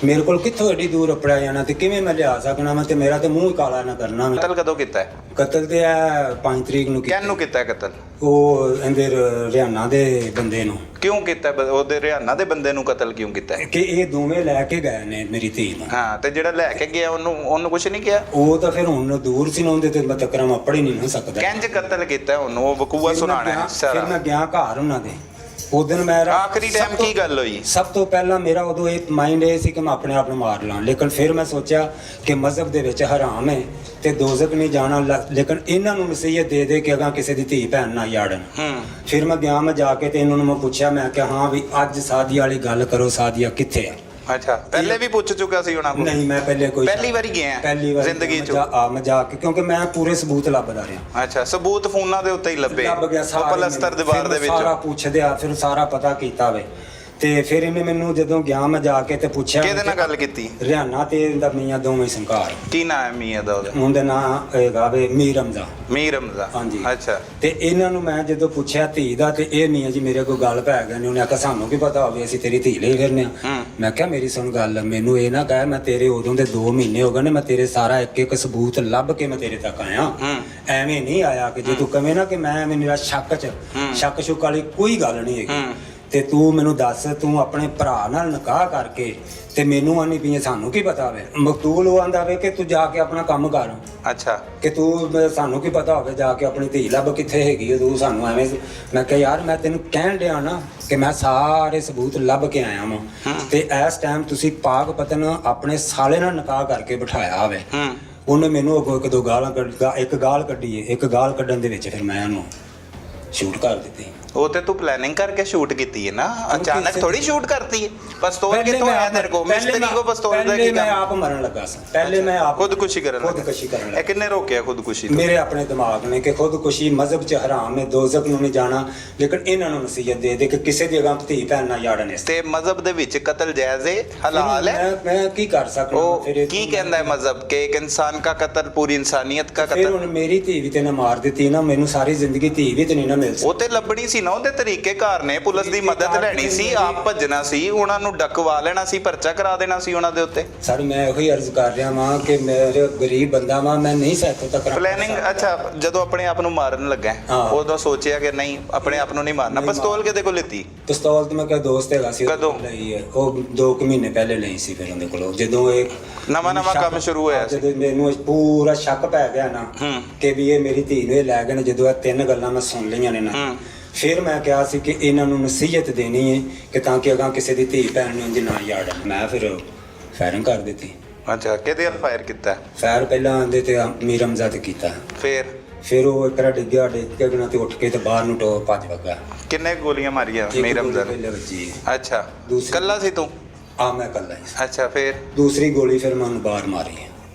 S2: ਮੇਰੇ ਕੋਲ ਕਿੱਥੋਂ ਐਡੀ ਦੂਰ ਉਪੜਿਆ ਜਾਣਾ ਤੇ ਕਿਵੇਂ ਮੈਂ ਲਿਆ ਸਕਣਾ ਮੈਂ, ਤੇ ਮੇਰਾ ਤੇ ਮੂੰਹ ਹੀ ਕਾਲਾ ਨਾ ਕਰਨਾ।
S1: ਕਤਲ ਕਦੋਂ ਕੀਤਾ ਹੈ?
S2: ਕਤਲ ਤੇ ਆ 5 ਤਰੀਕ ਨੂੰ ਕੀਤਾ।
S1: ਕਿਹਨੂੰ ਕੀਤਾ ਹੈ ਕਤਲ?
S2: ਉਹ ਇਹਦੇ ਹਰਿਆਣਾ ਦੇ ਬੰਦੇ ਨੂੰ।
S1: ਕਿਉਂ ਕੀਤਾ? ਉਹਦੇ ਹਰਿਆਣਾ ਦੇ ਬੰਦੇ ਨੂੰ ਕਤਲ ਕਿਉਂ ਕੀਤਾ ਹੈ?
S2: ਕਿ ਇਹ ਦੋਵੇਂ ਲੈ ਕੇ ਗਏ ਨੇ ਮੇਰੀ ਧੀ ਨੂੰ।
S1: ਹਾਂ, ਤੇ ਜਿਹੜਾ ਲੈ ਕੇ ਗਿਆ ਉਹਨੂੰ ਕੁਝ ਨਹੀਂ ਕਿਹਾ?
S2: ਉਹ ਤਾਂ ਫਿਰ ਹੁਣ ਦੂਰ ਸੀ ਨਾ, ਉਹਦੇ ਤੇ ਮੈਂ ਤਕਰਮ ਆਪੜ ਹੀ ਨਹੀਂ ਹੋ ਸਕਦਾ।
S1: ਕਿੰਜ ਕਤਲ ਕੀਤਾ ਉਹਨੂੰ? ਉਹ ਵਕੂਆ ਸੁਣਾਣਾ ਹੈ
S2: ਫਿਰ
S1: ਸਾਰਾ।
S2: ਮੈਂ ਗਿਆ ਘਰ ਉਹਨਾਂ ਦੇ, ਉਦੋਂ ਮੇਰਾ
S1: ਆਖਰੀ ਟਾਈਮ ਕੀ ਗੱਲ ਹੋਈ?
S2: ਸਭ ਤੋਂ ਪਹਿਲਾਂ ਮੇਰਾ ਉਦੋਂ ਇਹ ਮਾਈਂਡ ਇਹ ਸੀ ਕਿ ਮੈਂ ਆਪਣੇ ਆਪ ਨੂੰ ਮਾਰ ਲਾਂ, ਲੇਕਿਨ ਫਿਰ ਮੈਂ ਸੋਚਿਆ ਕਿ ਮਜ਼ਹਬ ਦੇ ਵਿੱਚ ਹਰਾਮ ਹੈ ਤੇ ਦੋਜ਼ਖ ਨਹੀਂ ਜਾਣਾ, ਲੇਕਿਨ ਇਹਨਾਂ ਨੂੰ ਨਸੀਹਤ ਦੇ ਦੇ ਕਿ ਅਗਾਂ ਕਿਸੇ ਦੀ ਧੀ ਭੈਣ ਨਾ ਯਾੜਨ। ਫਿਰ ਮੈਂ ਗਿਆ, ਮੈਂ ਜਾ ਕੇ ਤੇ ਇਹਨਾਂ ਨੂੰ ਮੈਂ ਪੁੱਛਿਆ, ਮੈਂ ਕਿਹਾ ਹਾਂ ਵੀ ਅੱਜ ਸਾਦੀਆ ਵਾਲੀ ਗੱਲ ਕਰੋ, ਸਾਦੀਆ ਕਿੱਥੇ ਆ?
S1: ਅੱਛਾ, ਪਹਿਲੇ ਵੀ ਪੁੱਛ ਚੁੱਕਾ ਸੀ ਉਹਨਾਂ ਕੋਲ?
S2: ਨਹੀਂ, ਮੈਂ ਪਹਿਲੇ ਕੋਈ
S1: ਪਹਿਲੀ ਵਾਰੀ ਗਿਆ
S2: ਪਹਿਲੀ ਵਾਰ
S1: ਜ਼ਿੰਦਗੀ ਚ?
S2: ਮੈਂ ਜਾ ਕੇ, ਕਿਉਂਕਿ ਮੈਂ ਪੂਰੇ ਸਬੂਤ ਲੱਭਦਾ ਰਿਹਾ।
S1: ਅੱਛਾ, ਸਬੂਤ ਫੋਨਾਂ ਦੇ ਉੱਤੇ ਹੀ ਲੱਭੇ?
S2: ਲੱਭ ਗਿਆ ਸਾਰਾ,
S1: ਪਲਸਤਰ ਦੀਵਾਰ ਦੇ ਵਿੱਚ
S2: ਸਾਰਾ ਪੁੱਛਦੇ ਆ, ਫਿਰ ਸਾਰਾ ਪਤਾ ਕੀਤਾ ਵੇ। ਤੇ ਫਿਰ ਇਹਨੇ ਮੈਨੂੰ ਜਦੋਂ ਗਿਆ ਮੈਂ ਜਾ ਕੇ ਤੇ ਪੁੱਛਿਆ,
S1: ਕਿਹਦੇ ਨਾਲ ਗੱਲ ਕੀਤੀ?
S2: ਹਰਿਆਣਾ ਤੇ ਇਹਦਾ ਮੀਆਂ ਦੋਵੇਂ ਸੰਕਾਰ।
S1: ਕੀ ਨਾਮ ਹੈ ਮੀਆਂ ਦਾ?
S2: ਉਹਦਾ ਨਾਂ ਹੈਗਾ ਵੇ ਮੀਰ ਰਮਜ਼ਾ।
S1: ਮੀਰ ਰਮਜ਼ਾ,
S2: ਹਾਂਜੀ।
S1: ਅੱਛਾ।
S2: ਤੇ ਇਹਨਾਂ ਨੂੰ ਮੈਂ ਜਦੋਂ ਪੁੱਛਿਆ ਧੀ ਦਾ, ਤੇ ਇਹ ਮੀਆਂ ਜੀ ਮੇਰੇ ਕੋਲ ਗੱਲ ਪੈ ਗਏ ਨੇ, ਉਹਨੇ ਆਖਿਆ ਸਾਨੂੰ ਕੀ ਪਤਾ ਹੋਵੇ, ਅਸੀਂ ਤੇਰੀ ਧੀ ਲਈ ਫਿਰਨੇ ਆ। ਮੈਂ ਕਿਹਾ ਮੇਰੀ ਸੁਣ ਗੱਲ, ਮੈਨੂੰ ਇਹ ਨਾ ਕਹਿ, ਮੈਂ ਤੇਰੇ ਉਦੋਂ ਦੇ 2 ਮਹੀਨੇ ਹੋ ਗਏ ਨੇ, ਮੈਂ ਤੇਰੇ ਸਾਰਾ ਇੱਕ ਇੱਕ ਸਬੂਤ ਲੱਭ ਕੇ ਮੈਂ ਤੇਰੇ ਤੱਕ ਆਇਆ। ਐਵੇਂ ਨਹੀਂ ਆਇਆ ਕਿ ਜੇ ਤੂੰ ਕਵੇਂ ਨਾ ਕਿ ਮੈਂ ਮੇਰਾ ਸ਼ੱਕ ਸ਼ੁਕ ਵਾਲੀ ਕੋਈ ਗੱਲ ਨਹੀਂ ਹੈਗੀ। ਤੇ ਤੂੰ ਮੈਨੂੰ ਦੱਸ, ਤੂੰ ਆਪਣੇ ਭਰਾ ਨਾਲ ਨਿਕਾਹ ਕਰਕੇ ਤੇ ਮੈਨੂੰ ਆਨੀ ਪਈ ਸਾਨੂੰ ਕੀ ਪਤਾ ਹੋਵੇ? ਮਕਤੂਲ ਉਹ ਆਂਦਾ ਵੇ ਕਿ ਤੂੰ ਜਾ ਕੇ ਆਪਣਾ ਕੰਮ ਕਰ।
S1: ਅੱਛਾ,
S2: ਕਿ ਤੂੰ ਸਾਨੂੰ ਕੀ ਪਤਾ ਹੋਵੇ ਜਾ ਕੇ ਆਪਣੀ ਧੀ ਲੱਭ ਕਿੱਥੇ ਹੈਗੀ, ਤੂੰ ਸਾਨੂੰ ਐਵੇਂ। ਮੈਂ ਕਿਹਾ ਯਾਰ ਮੈਂ ਤੈਨੂੰ ਕਹਿਣ ਡਿਆ ਨਾ ਕਿ ਮੈਂ ਸਾਰੇ ਸਬੂਤ ਲੱਭ ਕੇ ਆਇਆ ਵਾਂ, ਤੇ ਇਸ ਟਾਈਮ ਤੁਸੀਂ ਪਾਕ ਪਤਨ ਆਪਣੇ ਸਾਲੇ ਨਾਲ ਨਿਕਾਹ ਕਰਕੇ ਬਿਠਾਇਆ ਹੋਵੇ। ਉਹਨੇ ਮੈਨੂੰ ਅੱਗੋਂ ਇੱਕ ਗਾਲ ਕੱਢੀ ਹੈ, ਇੱਕ ਗਾਲ ਕੱਢਣ ਦੇ ਵਿੱਚ ਫਿਰ ਮੈਂ ਉਹਨੂੰ ਸ਼ੂਟ ਕਰ ਦਿੱਤੀ।
S1: ਉਹ ਤੇ ਤੂੰ ਪਲੈਨਿੰਗ ਕਰਕੇ ਸ਼ੂਟ ਕੀਤੀ ਹੈ ਨਾ, ਅਚਾਨਕ ਥੋੜੀ ਸ਼ੂਟ ਕਰਤੀ ਹੈ। ਪਿਸਤੌਲ ਕਿੱਥੋਂ ਆਇਆ ਤੇਰੇ ਕੋਲ? ਮਿਸਤਰੀ ਕੋ ਪਿਸਤੌਲ ਦਾ ਕੀ ਕੰਮ?
S2: ਮੈਂ ਆਪ ਮਰਨ ਲੱਗਾ ਸੀ, ਪਹਿਲੇ ਮੈਂ ਆਪ
S1: ਖੁਦਕੁਸ਼ੀ ਕਰਨ ਲੱਗਾ। ਇਹ ਕਿੰਨੇ ਰੋਕਿਆ ਖੁਦਕੁਸ਼ੀ ਤੋਂ?
S2: ਮੇਰੇ ਆਪਣੇ ਦਿਮਾਗ ਨੇ ਕਿ ਖੁਦਕੁਸ਼ੀ ਮਜ਼ਹਬ 'ਚ ਹਰਾਮ ਹੈ, ਦੋਜ਼ਖ ਨੂੰ ਨਹੀਂ ਜਾਣਾ, ਲੇਕਿਨ ਇਹਨਾਂ ਨੂੰ ਨਸੀਹਤ ਦੇ ਦੇ ਕਿ ਕਿਸੇ ਦੀ ਅਗਾਂਹ ਧੀ ਭੈਣ ਨਾ ਯਾੜਨ।
S1: ਤੇ ਮਜ਼ਹਬ ਦੇ ਵਿੱਚ ਕਤਲ ਜਾਇਜ਼ ਹੈ, ਹਲਾਲ ਹੈ?
S2: ਮੈਂ ਕੀ ਕਰ ਸਕਦਾ?
S1: ਉਹ ਕੀ ਕਹਿੰਦਾ ਹੈ ਮਜ਼ਹਬ ਕਿ ਇੱਕ ਇਨਸਾਨ ਦਾ ਕਤਲ ਪੂਰੀ ਇਨਸਾਨੀਅਤ ਦਾ
S2: ਫਿਰ
S1: ਕਤਲ?
S2: ਹੁਣ ਮੇਰੀ ਧੀ ਵੀ ਤੇ ਨਾ ਮਾਰ ਦਿੱਤੀ ਨਾ, ਮੈਨੂੰ ਸਾਰੀ ਜ਼ਿੰਦਗੀ ਧੀ ਵੀ ਤੇ ਨਹੀਂ ਨਾ ਮਿਲ ਸਕਦੀ।
S1: ਉਹ ਤੇ ਲੱਭਣੀ ਸੀ ਨਾ, ਉਹਦੇ ਤਰੀਕੇ ਘਰ ਨੇ, ਪੁਲਿਸ ਦੀ ਮਦਦ ਲੈਣੀ ਸੀ, ਆਪ ਭੱਜਣਾ ਸੀ, ਉਹਨਾਂ ਨੂੰ ਡਕਵਾ ਲੈਣਾ ਸੀ, ਪਰਚਾ ਕਰਾ ਦੇਣਾ ਸੀ ਉਹਨਾਂ ਦੇ ਉੱਤੇ।
S2: ਸਰ ਮੈਂ ਉਹੀ ਅਰਜ਼ ਕਰ ਰਿਹਾ ਵਾਂ ਕਿ ਮੈਂ ਗਰੀਬ ਬੰਦਾ ਵਾਂ, ਮੈਂ ਨਹੀਂ ਸਹਿਤੋਂ ਤੱਕ
S1: ਪਲੈਨਿੰਗ। ਅੱਛਾ, ਜਦੋਂ ਆਪਣੇ ਆਪ ਨੂੰ ਮਾਰਨ ਲੱਗਾ ਉਦੋਂ ਸੋਚਿਆ ਕਿ ਨਹੀਂ ਆਪਣੇ ਆਪ ਨੂੰ ਨਹੀਂ ਮਾਰਨਾ। ਪਿਸਤੌਲ ਕਿਹਦੇ ਕੋਲ ਲਿੱਤੀ?
S2: ਪਿਸਤੌਲ ਤੇ ਮੈਂ ਕਿਹਾ ਦੋਸਤ ਹੈਗਾ ਸੀ,
S1: ਕਦੋਂ
S2: ਲਈ ਹੈ? ਉਹ 2 ਮਹੀਨੇ ਪਹਿਲੇ ਲਈ ਸੀ ਫਿਰ ਉਹਦੇ ਕੋਲੋਂ, ਜਦੋਂ ਇਹ
S1: ਨਵਾਂ ਕੰਮ ਸ਼ੁਰੂ ਹੋਇਆ ਸੀ।
S2: ਜਦੋਂ ਮੈਨੂੰ ਪੂਰਾ ਸ਼ੱਕ ਪੈ ਗਿਆ ਨਾ ਕਿ ਵੀ ਇਹ ਮੇਰੀ ਧੀ ਨੂੰ ਇਹ ਲੈ ਗਏ ਨੇ, ਜਦੋਂ ਇਹ 3 ਗੱਲਾਂ ਮੈਂ ਸੁਣ ਲਈਆਂ ਨੇ ਨਾ, ਫਿਰ ਮੈਂ ਕਿਹਾ ਸੀ ਕਿ ਇਹਨਾਂ ਨੂੰ ਨਸੀਹਤ ਦੇਣੀ ਹੈ ਕਿ ਤਾਂ ਕਿ ਅਗਾਂਹ ਕਿਸੇ ਦੀ ਧੀ ਭੈਣ ਨੂੰ ਇੰਝ ਨਾ ਯਾੜਨ। ਮੈਂ ਫਿਰ ਫਾਇਰਿੰਗ ਕਰ ਦਿੱਤੀ।
S1: ਅੱਛਾ, ਕਿਹਦੇ ਵੱਲ ਫਾਇਰ ਕੀਤਾ?
S2: ਫਾਇਰ ਪਹਿਲਾਂ ਆਂਦੇ ਤੇ ਮੀਰ ਰਮਜ਼ਾ ਤੇ ਕੀਤਾ। ਫਿਰ ਉਹ ਇੱਕ ਰਾ ਡਿੱਗਿਆ ਤੇ ਉੱਠ ਕੇ ਤੇ ਬਾਹਰ ਨੂੰ ਭੱਜ ਵਗਾ।
S1: ਕਿੰਨੇ ਗੋਲੀਆਂ ਮਾਰੀਆਂ ਮੀਰ ਰਮਜ਼ਾ ਨੇ? ਅੱਛਾ, ਕੱਲਾ ਸੀ ਤੂੰ?
S2: ਮੈਂ ਕੱਲਾ ਹੀ।
S1: ਅੱਛਾ, ਫਿਰ
S2: ਦੂਸਰੀ ਗੋਲੀ ਫਿਰ ਮੈਂ ਉਹਨੂੰ ਬਾਹਰ ਮਾਰੀ।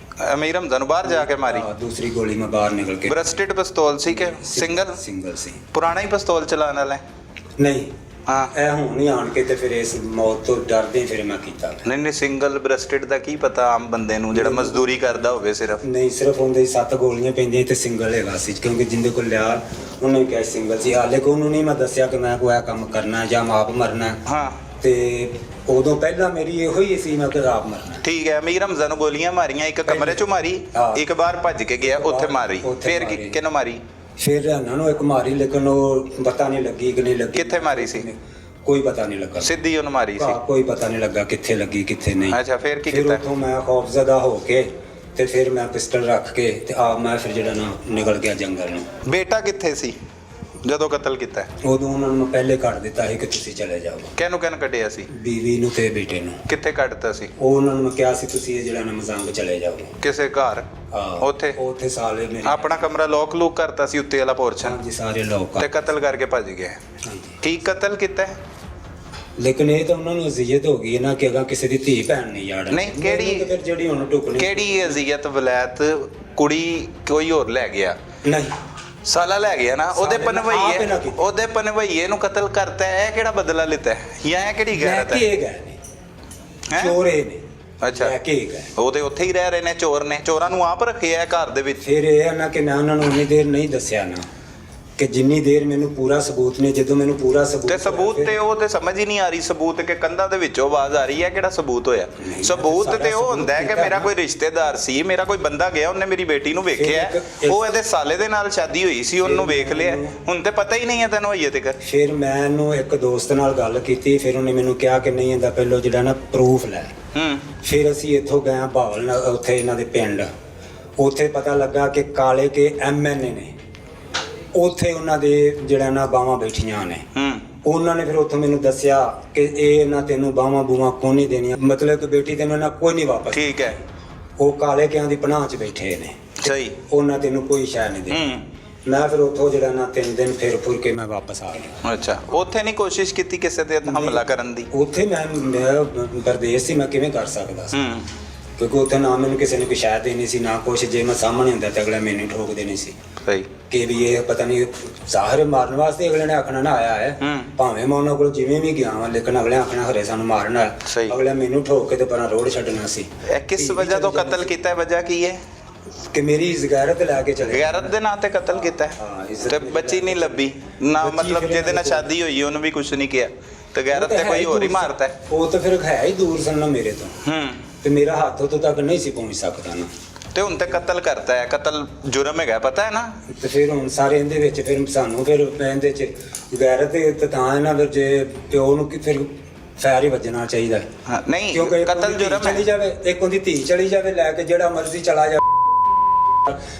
S1: ਮੀਰ ਰਮਜ਼ਾ ਨੂੰ ਬਾਹਰ ਜਾ ਕੇ ਮਾਰੀ?
S2: ਦੂਸਰੀ ਗੋਲੀ ਮੈਂ ਬਾਹਰ ਨਿਕਲ ਕੇ।
S1: ਬਰਸਟਡ ਪਿਸਤੌਲ ਸੀ ਕਿ ਸਿੰਗਲ
S2: ਸੀ?
S1: ਪੁਰਾਣਾ ਹੀ ਪਿਸਤੌਲ ਚਲਾਉਣ ਵਾਲਾ?
S2: ਨਹੀਂ,
S1: ਹਾਂ,
S2: ਇਹ ਹੁਣ ਹੀ ਆਣ ਕੇ ਤੇ ਫਿਰ ਇਸ ਮੌਤ ਤੋਂ ਡਰਦੇ ਫਿਰ ਮੈਂ ਕੀਤਾ।
S1: ਨਹੀਂ, ਸਿੰਗਲ ਬਰਸਟਡ ਦਾ ਕੀ ਪਤਾ ਆਮ ਬੰਦੇ ਨੂੰ ਜਿਹੜਾ ਮਜ਼ਦੂਰੀ ਕਰਦਾ ਹੋਵੇ?
S2: ਸਿਰਫ ਉਹਦੇ 7 ਗੋਲੀਆਂ ਪੈਂਦੀਆਂ ਤੇ ਸਿੰਗਲ ਹੈਗਾ ਸੀ, ਕਿਉਂਕਿ ਜਿੰਦੇ ਕੋਲ ਲਿਆ ਉਹਨੇ ਕਿਹਾ ਸਿੰਗਲ ਸੀ। ਹਾਲੇ ਕੋ ਉਹਨੂੰ ਨਹੀਂ ਮੈਂ ਦੱਸਿਆ ਕਿ ਮੈਂ ਕੋਈ ਆ ਕੰਮ ਕਰਨਾ ਜਾਂ ਆਪ ਮਰਨਾ।
S1: ਹਾਂ,
S2: ਤੇ ਉਦੋਂ ਪਹਿਲਾਂ ਮੇਰੀ ਇਹੋ ਹੀ ਸੀ ਮੈਂ ਕਿ ਆਪ ਮਰਨਾ।
S1: ਠੀਕ ਹੈ। ਮੀਰ ਰਮਜ਼ਾ ਨੂੰ ਗੋਲੀਆਂ ਮਾਰੀਆਂ, ਇੱਕ ਕਮਰੇ ਚੋਂ ਮਾਰੀ, ਇੱਕ ਬਾਹਰ ਭੱਜ ਕੇ ਗਿਆ ਉੱਥੇ ਮਾਰੀ, ਫਿਰ ਕਿਹਨੂੰ ਮਾਰੀ?
S2: ਫਿਰ ਇਹਨਾਂ ਨੂੰ ਇੱਕ ਮਾਰੀ, ਲੇਕਿਨ ਉਹ ਪਤਾ ਨਹੀਂ ਲੱਗੀ ਕਿ ਨਹੀਂ ਲੱਗੀ।
S1: ਕਿੱਥੇ ਮਾਰੀ ਸੀ?
S2: ਕੋਈ ਪਤਾ ਨਹੀਂ ਲੱਗਾ।
S1: ਸਿੱਧੀ ਉਹਨੂੰ ਮਾਰੀ ਸੀ?
S2: ਕੋਈ ਪਤਾ ਨਹੀਂ ਲੱਗਾ ਕਿੱਥੇ ਲੱਗੀ ਕਿੱਥੇ ਨਹੀਂ।
S1: ਅੱਛਾ, ਫਿਰ ਕੀ ਕੀਤਾ?
S2: ਉੱਥੋਂ ਮੈਂ ਖੌਫਜ਼ਦਾ ਹੋ ਕੇ ਤੇ ਫਿਰ ਮੈਂ ਪਿਸਟਲ ਰੱਖ ਕੇ ਤੇ ਮੈਂ ਫਿਰ ਜਿਹੜਾ ਨਾ ਨਿਕਲ ਗਿਆ ਜੰਗਲ ਨੂੰ।
S1: ਬੇਟਾ ਕਿੱਥੇ ਸੀ ਜਦੋਂ ਕਤਲ ਕੀਤਾ?
S2: ਉਦੋਂ ਉਹਨਾਂ ਨੂੰ ਪਹਿਲੇ ਕੱਢ ਦਿੱਤਾ ਸੀ ਕਿ ਤੁਸੀਂ ਚਲੇ ਜਾਓ।
S1: ਕਿਹਨੂੰ ਕੱਢਿਆ ਸੀ?
S2: ਬੀਵੀ ਨੂੰ ਤੇ ਬੇਟੇ ਨੂੰ।
S1: ਕਿੱਥੇ ਕੱਢਤਾ ਸੀ?
S2: ਉਹ ਉਹਨਾਂ ਨੂੰ ਕਿਹਾ ਸੀ ਤੁਸੀਂ ਇਹ ਜਿਹੜਾ ਨਾ ਮਜ਼ਾਂਗ ਚਲੇ ਜਾਓ।
S1: ਕਿਸੇ ਘਰ? ਉੱਥੇ
S2: ਸਾਲੇ ਮੇਰੇ
S1: ਆਪਣਾ ਕਮਰਾ ਲੋਕ ਕਰਤਾ ਸੀ, ਉੱਤੇ ਵਾਲਾ ਪੋਰਸ਼ਨ?
S2: ਹਾਂਜੀ, ਸਾਰੇ ਲੋਕ।
S1: ਤੇ ਕਤਲ ਕਰਕੇ ਭੱਜ ਗਿਆ?
S2: ਹਾਂਜੀ।
S1: ਠੀਕ ਕਤਲ ਕੀਤਾ?
S2: ਲੇਕਿਨ ਇਹ ਤਾਂ ਉਹਨਾਂ ਨੂੰ ਅਜ਼ੀਅਤ ਹੋ ਗਈ ਨਾ ਕਿ ਅਗਾਂਹ ਕਿਸੇ ਦੀ ਧੀ ਭੈਣ ਨਹੀਂ ਯਾੜ।
S1: ਨਹੀਂ,
S2: ਜਿਹੜੀ ਹੁਣ ਟੁਕਣੀ
S1: ਕਿਹੜੀ ਅਜ਼ੀਅਤ? ਵਲੈਤ ਕੁੜੀ ਕੋਈ ਹੋਰ ਲੈ ਗਿਆ?
S2: ਨਹੀਂ,
S1: ਸਾਲਾ ਲੈ ਗਿਆ ਨਾ, ਉਹਦੇ ਪਨਵਈਏ ਨੂੰ ਕਤਲ ਕਰਤਾ ਹੈ। ਕਿਹੜਾ ਬਦਲਾ ਲਿੱਤਾ ਹੈ ਜਾਂ ਇਹ ਕਿਹੜੀ ਗੈਰਤ ਹੈ?
S2: ਚੋਰ ਇਹ ਨੇ।
S1: ਅੱਛਾ, ਉਹਦੇ ਉੱਥੇ ਹੀ ਰਹਿ ਰਹੇ ਨੇ ਚੋਰ ਨੇ? ਚੋਰਾਂ ਨੂੰ ਆਪ ਰੱਖਿਆ ਘਰ ਦੇ ਵਿੱਚ?
S2: ਫਿਰ ਇਹ ਨਾ ਕਿ ਮੈਂ ਉਹਨਾਂ ਨੂੰ ਉਨੀ ਦੇਰ ਨਹੀਂ ਦੱਸਿਆ ਨਾ ਕਿ ਜਿੰਨੀ ਦੇਰ ਮੈਨੂੰ ਪੂਰਾ ਸਬੂਤ ਨਹੀਂ, ਜਦੋਂ ਮੈਨੂੰ ਪੂਰਾ ਸਬੂਤ
S1: ਤੇ ਸਬੂਤ
S2: ਹੋਇਆ,
S1: ਤੇ ਉਹ ਤੇ ਸਮਝ ਹੀ ਨਹੀਂ ਆ ਰਹੀ, ਸਬੂਤ ਕਿ ਕੰਧਾਂ ਦੇ ਵਿੱਚੋਂ ਆਵਾਜ਼ ਆ ਰਹੀ ਹੈ, ਕਿਹੜਾ ਸਬੂਤ ਹੋਇਆ?
S2: ਨਹੀਂ,
S1: ਸਬੂਤ
S2: ਸਾਰਾ
S1: ਤੇ ਉਹ
S2: ਸਬੂਤ
S1: ਹੁੰਦਾ ਹੈ ਕਿ
S2: ਕੀਤਾ
S1: ਮੇਰਾ
S2: ਨਾ।
S1: ਕੋਈ ਰਿਸ਼ਤੇਦਾਰ ਸੀ, ਮੇਰਾ ਕੋਈ ਬੰਦਾ ਗਿਆ, ਉਹਨੇ ਮੇਰੀ ਬੇਟੀ ਨੂੰ ਵੇਖਿਆ, ਉਹ ਇਹਦੇ ਸਾਲੇ ਦੇ ਨਾਲ ਸ਼ਾਦੀ ਹੋਈ ਸੀ, ਉਹਨੂੰ ਵੇਖ ਲਿਆ, ਹੁਣ ਤੇ ਪਤਾ ਹੀ ਨਹੀਂ ਹੈ ਤੈਨੂੰ ਹੋਈਏ ਤੱਕ।
S2: ਫਿਰ ਮੈਨੂੰ ਇੱਕ ਦੋਸਤ ਨਾਲ ਗੱਲ ਕੀਤੀ, ਫਿਰ ਉਹਨੇ ਮੈਨੂੰ ਕਿਹਾ ਕਿ ਨਹੀਂ ਇਹਦਾ ਪਹਿਲਾਂ ਜਿਹੜਾ ਨਾ ਪ੍ਰੂਫ ਲੈ। ਫਿਰ ਅਸੀਂ ਇੱਥੋਂ ਗਏ ਭਾਵਲ, ਉੱਥੇ ਇਹਨਾਂ ਦੇ ਪਿੰਡ, ਉੱਥੇ ਪਤਾ ਲੱਗਾ ਕਿ ਕਾਲੇ ਕੇ MNA ਨੇ, ਉੱਥੇ ਉਹਨਾਂ ਦੇ ਜਿਹੜਾ ਨਾ ਬਾਹਾਂ ਬੈਠੀਆਂ ਨੇ। ਉਹਨਾਂ ਨੇ ਫਿਰ ਉੱਥੋਂ ਮੈਨੂੰ ਦੱਸਿਆ ਕਿ ਇਹ ਨਾ ਤੈਨੂੰ ਬਾਹਾਂ ਬੂਹਾਂ ਕੋਈ ਨਹੀਂ ਦੇਣੀਆਂ, ਮਤਲਬ ਕਿ ਬੇਟੀ ਤੈਨੂੰ ਨਾ ਕੋਈ ਨਹੀਂ ਵਾਪਸ।
S1: ਠੀਕ ਹੈ।
S2: ਉਹ ਕਾਲੇ ਕਿਆਂ ਦੀ ਪਨਾਹ 'ਚ ਬੈਠੇ ਨੇ,
S1: ਸਹੀ।
S2: ਉਹਨਾਂ ਤੈਨੂੰ ਕੋਈ ਸ਼ੈ ਨਹੀਂ ਦੇਣੀ। ਮੈਂ ਫਿਰ ਉੱਥੋਂ ਜਿਹੜਾ ਨਾ 3 ਦਿਨ ਫਿਰ ਫੁਰ ਕੇ ਮੈਂ ਵਾਪਸ ਆ ਗਿਆ।
S1: ਅੱਛਾ, ਉੱਥੇ ਨਹੀਂ ਕੋਸ਼ਿਸ਼ ਕੀਤੀ ਕਿਸੇ ਤੇ ਹਮਲਾ ਕਰਨ ਦੀ?
S2: ਉੱਥੇ ਮੈਂ ਪਰਦੇਸ ਸੀ, ਮੈਂ ਕਿਵੇਂ ਕਰ ਸਕਦਾ ਸੀ, ਕਿਉਂਕਿ ਉੱਥੇ ਨਾ ਮੈਨੂੰ ਕਿਸੇ ਨੇ ਕੋਈ ਸ਼ਾਇਦ ਦੇਣੀ ਸੀ ਨਾ ਕੁਛ। ਜੇ ਮੈਂ ਸਾਹਮਣੇ ਹੁੰਦਾ ਤਾਂ ਅਗਲਾ ਮੈਨੂੰ ਠੋਕ ਦੇਣੀ ਸੀ।
S1: ਸਹੀ।
S2: ਕਿ ਵੀ ਇਹ ਪਤਾ ਨਹੀਂ ਜ਼ਾਹਰ ਮਾਰਨ ਵਾਸਤੇ ਅਗਲੇ ਨੇ ਆਖਣਾ ਨਾ ਆਇਆ ਹੈ, ਭਾਵੇਂ ਮੈਂ ਉਹਨਾਂ ਕੋਲ ਜਿਵੇਂ ਵੀ ਗਿਆ ਵਾਂ, ਲੇਕਿਨ ਅਗਲੇ ਆਖਣਾ ਹਰੇ ਸਾਨੂੰ ਮਾਰਨ ਆਇਆ। ਅਗਲੇ ਮੈਨੂੰ ਠੋਕ ਕੇ ਤੇ ਪਰਾਂ ਰੋਡ ਛੱਡਣਾ ਸੀ।
S1: ਇਹ ਕਿਸ ਵਜ੍ਹਾ ਤੋਂ ਕਤਲ ਕੀਤਾ ਹੈ? ਵਜ੍ਹਾ ਕੀ ਹੈ?
S2: ਕਿ ਮੇਰੀ ਗੈਰਤ ਲੈ ਕੇ ਚਲੇ।
S1: ਗੈਰਤ ਦੇ ਨਾਂ ਤੇ ਕਤਲ ਕੀਤਾ
S2: ਹਾਂ,
S1: ਹੈ
S2: ਇੱਜ਼ਤ
S1: ਤੇ
S2: ਮੇਰੀ
S1: ਬੱਚੀ ਨਹੀਂ ਲੱਭੀ ਨਾ, ਮਤਲਬ ਜਿਹਦੇ ਨਾਲ ਸ਼ਾਦੀ ਹੋਈ ਉਹਨੂੰ ਵੀ ਕੁਝ ਨਹੀਂ ਕਿਹਾ, ਤੇ ਗੈਰਤ ਤੇ ਕੋਈ ਹੋਰ ਹੀ ਮਾਰਦਾ ਹੈ।
S2: ਉਹ ਤਾਂ ਫਿਰ ਹੈ ਹੀ ਦੂਰ ਸਨ ਨਾ ਮੇਰੇ ਤੋਂ, ਤੇ ਮੇਰਾ ਹੱਥ ਉੱਥੋਂ ਤੱਕ ਨਹੀਂ ਸੀ ਪਹੁੰਚ ਸਕਦਾ ਨਾ।
S1: ਤੇ ਹੁਣ ਤੇ ਕਤਲ ਕਰਤਾ ਹੈ, ਕਤਲ ਜੁਰਮ ਹੈਗਾ, ਪਤਾ ਹੈ ਨਾ?
S2: ਤੇ ਫਿਰ ਹੁਣ ਸਾਰੇ ਇਹਦੇ ਵਿੱਚ ਫਿਰ ਸਾਨੂੰ ਫਿਰ ਇਹਦੇ ਚ ਗੈਰਤ ਤੇ ਤਾਂ ਇਹਨਾਂ ਫਿਰ ਜੇ ਪਿਓ ਨੂੰ ਫਿਰ ਫੈਰ ਹੀ ਵੱਜਣਾ ਚਾਹੀਦਾ।
S1: ਹਾਂ, ਨਹੀਂ,
S2: ਕਿਉਂਕਿ
S1: ਕਤਲ ਜੁਰਮ
S2: ਚਲੀ
S1: ਹੈ।
S2: ਜਾਵੇ, ਇੱਕ ਉਹਦੀ ਧੀ ਚਲੀ ਜਾਵੇ ਲੈ ਕੇ, ਜਿਹੜਾ ਮਰਜ਼ੀ ਚਲਾ ਜਾਵੇ,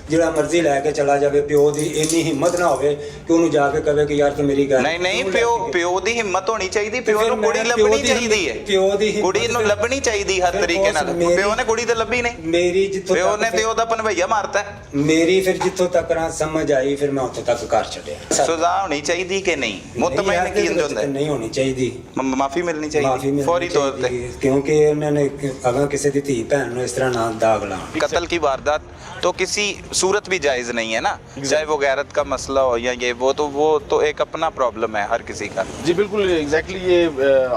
S2: ਜਿਹੜਾ ਮਰਜ਼ੀ ਲੈ ਕੇ ਚਲਾ ਜਾਵੇ, ਪਿਓ ਦੀ ਇੰਨੀ ਹਿੰਮਤ ਨਾ ਹੋਵੇ ਕਿ ਉਹਨੂੰ ਜਾ ਕੇ ਕਹੇ ਕਿ ਯਾਰ ਤੂੰ ਮੇਰੀ ਗੱਲ
S1: ਨਹੀਂ, ਪਿਓ ਦੀ ਹਿੰਮਤ ਹੋਣੀ ਚਾਹੀਦੀ, ਪਿਓ ਨੂੰ ਕੁੜੀ ਲੱਭਣੀ ਚਾਹੀਦੀ ਹੈ,
S2: ਪਿਓ ਦੀ
S1: ਕੁੜੀ ਨੂੰ ਲੱਭਣੀ ਚਾਹੀਦੀ ਹਰ ਤਰੀਕੇ ਨਾਲ। ਪਿਓ ਨੇ ਕੁੜੀ ਤੇ ਲੱਭੀ ਨਹੀਂ,
S2: ਮੇਰੀ ਜਿੱਥੋਂ
S1: ਪਿਓ ਨੇ ਤੇ ਉਹਦਾ ਭਨਵਈਆ ਮਾਰਤਾ।
S2: ਮੇਰੀ ਫਿਰ ਜਿੱਥੋਂ ਤੱਕ ਨਾ ਸਮਝ ਆਈ, ਫਿਰ ਮੈਂ ਉੱਥੋਂ ਤੱਕ ਕਰ ਛੱਡਿਆ।
S1: ਸਜ਼ਾ ਹੋਣੀ ਚਾਹੀਦੀ ਕਿ ਨਹੀਂ? ਮੁਤਮੈਨ ਕੀ ਹੁੰਦਾ?
S2: ਨਹੀਂ ਹੋਣੀ ਚਾਹੀਦੀ,
S1: ਮਾਫੀ ਮਿਲਣੀ ਚਾਹੀਦੀ ਫੌਰੀ ਤੌਰ ਤੇ,
S2: ਕਿਉਂਕਿ ਉਹਨਾਂ ਨੇ ਅਗਰ ਕਿਸੇ ਦੀ ਧੀ ਭੈਣ ਨੂੰ ਇਸ ਤਰ੍ਹਾਂ ਨਾ ਦਾਗ ਲਾਉਣ।
S1: कत्ल की वारदात तो किसी सूरत भी जायज़ नहीं है ना, चाहे वो गैरत का मसला हो या ये वो तो एक अपना प्रॉब्लम है हर किसी का।
S3: जी बिल्कुल, एग्जैक्टली ये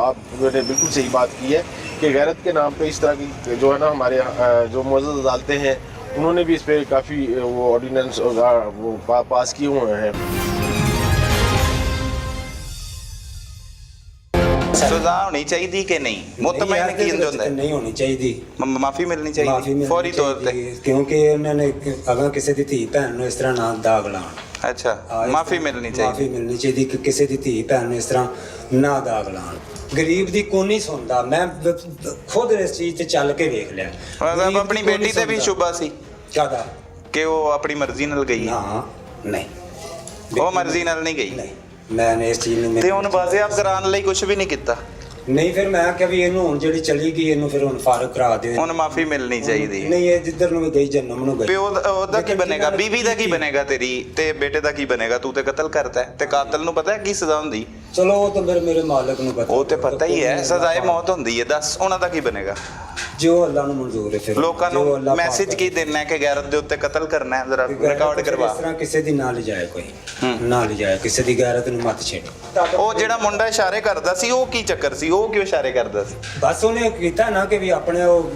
S3: आपने बिल्कुल सही बात की है कि गैरत के नाम पे इस तरह की जो है ना हमारे जो मुअज़्ज़ज़ अदालतें हैं उन्होंने भी इस पर काफ़ी वो ऑर्डिनेंस वो पास किए हुए हैं।
S1: सजा होनी चाहिए कि नहीं? मुतमैन की ਹੁੰਦਾ ਹੈ
S2: ਨਹੀਂ ਹੋਣੀ ਚਾਹੀਦੀ,
S1: ਮਾਫੀ ਮਿਲਣੀ ਚਾਹੀਦੀ ਫੌਰੀ ਤੌਰ ਤੇ,
S2: ਕਿਉਂਕਿ ਉਹਨਾਂ ਨੇ ਅਗਰ ਕਿਸੇ ਦੀ ਧੀ ਭੈਣ ਨੂੰ ਇਸ ਤਰ੍ਹਾਂ ਨਾ ਦਾਗ ਲਾਉਣ।
S1: ਅੱਛਾ, ਮਾਫੀ ਮਿਲਣੀ ਚਾਹੀਦੀ,
S2: ਮਾਫੀ ਮਿਲਣੀ ਚਾਹੀਦੀ ਕਿ ਕਿਸੇ ਦੀ ਧੀ ਭੈਣ ਨੂੰ ਇਸ ਤਰ੍ਹਾਂ ਨਾ ਦਾਗ ਲਾਉਣ। ਗਰੀਬ ਦੀ ਕੋਈ ਨਹੀਂ ਸੁਣਦਾ, ਮੈਂ ਖੁਦ ਇਸ ਚੀਜ਼ ਤੇ ਚੱਲ ਕੇ ਵੇਖ ਲਿਆ।
S1: ਮਤਲਬ ਆਪਣੀ ਬੇਟੀ ਤੇ ਵੀ ਸ਼ੁਬਾ ਸੀ
S2: ਜ਼ਿਆਦਾ
S1: ਕਿ ਉਹ ਆਪਣੀ ਮਰਜ਼ੀ ਨਾਲ ਗਈ?
S2: ਨਾ, ਨਹੀਂ,
S1: ਉਹ ਮਰਜ਼ੀ ਨਾਲ ਨਹੀਂ ਗਈ।
S2: ਨਹੀਂ, ਮੈਂ ਇਸ ਚੀਜ਼ ਨੂੰ
S1: ਤੇ ਹੁਣ ਬਾਜ਼ਿਆਬ ਕਰਾਉਣ ਲਈ ਕੁਝ ਵੀ ਨਹੀਂ ਕੀਤਾ?
S2: ਨਹੀਂ, ਫਿਰ ਮੈਂ ਕਿਹਾ ਵੀ ਇਹਨੂੰ ਹੁਣ ਜਿਹੜੀ ਚਲੀ ਗਈ ਇਹਨੂੰ ਫਿਰ ਹੁਣ ਫਾਰਗ ਕਰਾ ਦਿਓ।
S1: ਹੁਣ ਮਾਫੀ ਮਿਲਣੀ ਚਾਹੀਦੀ।
S2: ਨਹੀਂ, ਇਹ ਜਿੱਧਰ ਨੂੰ ਵੀ ਗਈ ਜਨਮ ਨੂੰ ਗਈ।
S1: ਪਿਓ ਉਹਦਾ ਕੀ ਬਣੇਗਾ, ਬੀਵੀ ਦਾ ਕੀ ਬਣੇਗਾ, ਤੇਰੀ ਤੇ ਬੇਟੇ ਦਾ ਕੀ ਬਣੇਗਾ? ਤੂੰ ਤੇ ਕਤਲ ਕਰਤਾ ਹੈ, ਤੇ ਕਾਤਲ ਨੂੰ ਪਤਾ ਹੈ ਕੀ ਸਜ਼ਾ ਹੁੰਦੀ?
S2: ਚਲੋ ਉਹ ਤਾਂ ਮੇਰੇ ਮਾਲਕ ਨੂੰ ਪਤਾ,
S1: ਉਹ ਤੇ ਪਤਾ ਹੀ ਹੈ, ਸਜ਼ਾਏ ਮੌਤ ਹੁੰਦੀ ਹੈ। ਦੱਸ ਉਹਨਾਂ ਦਾ ਕੀ ਬਣੇਗਾ?
S2: ਜੋ ਅੱਲਾ ਨੂੰ ਮਨਜ਼ੂਰ ਹੈ। ਫਿਰ
S1: ਲੋਕਾਂ ਨੂੰ ਮੈਸੇਜ ਕੀ ਦੇਣਾ ਹੈ ਕਿ ਗੈਰਤ ਦੇ ਉੱਤੇ ਕਤਲ ਕਰਨਾ ਹੈ? ਜ਼ਰਾ ਰਿਕਾਰਡ ਕਰਵਾ।
S2: ਇਸ ਤਰ੍ਹਾਂ ਕਿਸੇ ਦੀ ਨਾ ਲਿਜਾਏ, ਕੋਈ ਨਾ ਲਿਜਾਏ, ਕਿਸੇ ਦੀ ਗੈਰਤ ਨੂੰ ਮਤ ਛੇੜ।
S1: ਉਹ ਜਿਹੜਾ ਮੁੰਡਾ ਇਸ਼ਾਰੇ ਕਰਦਾ ਸੀ, ਉਹ ਕੀ ਚੱਕਰ ਸੀ? ਉਹ ਕਿਉਂ ਇਸ਼ਾਰੇ ਕਰਦਾ ਸੀ?
S2: ਬਸ ਉਹਨੇ ਕੀਤਾ ਨਾ ਕਿ ਵੀ ਆਪਣੇ ਉਹ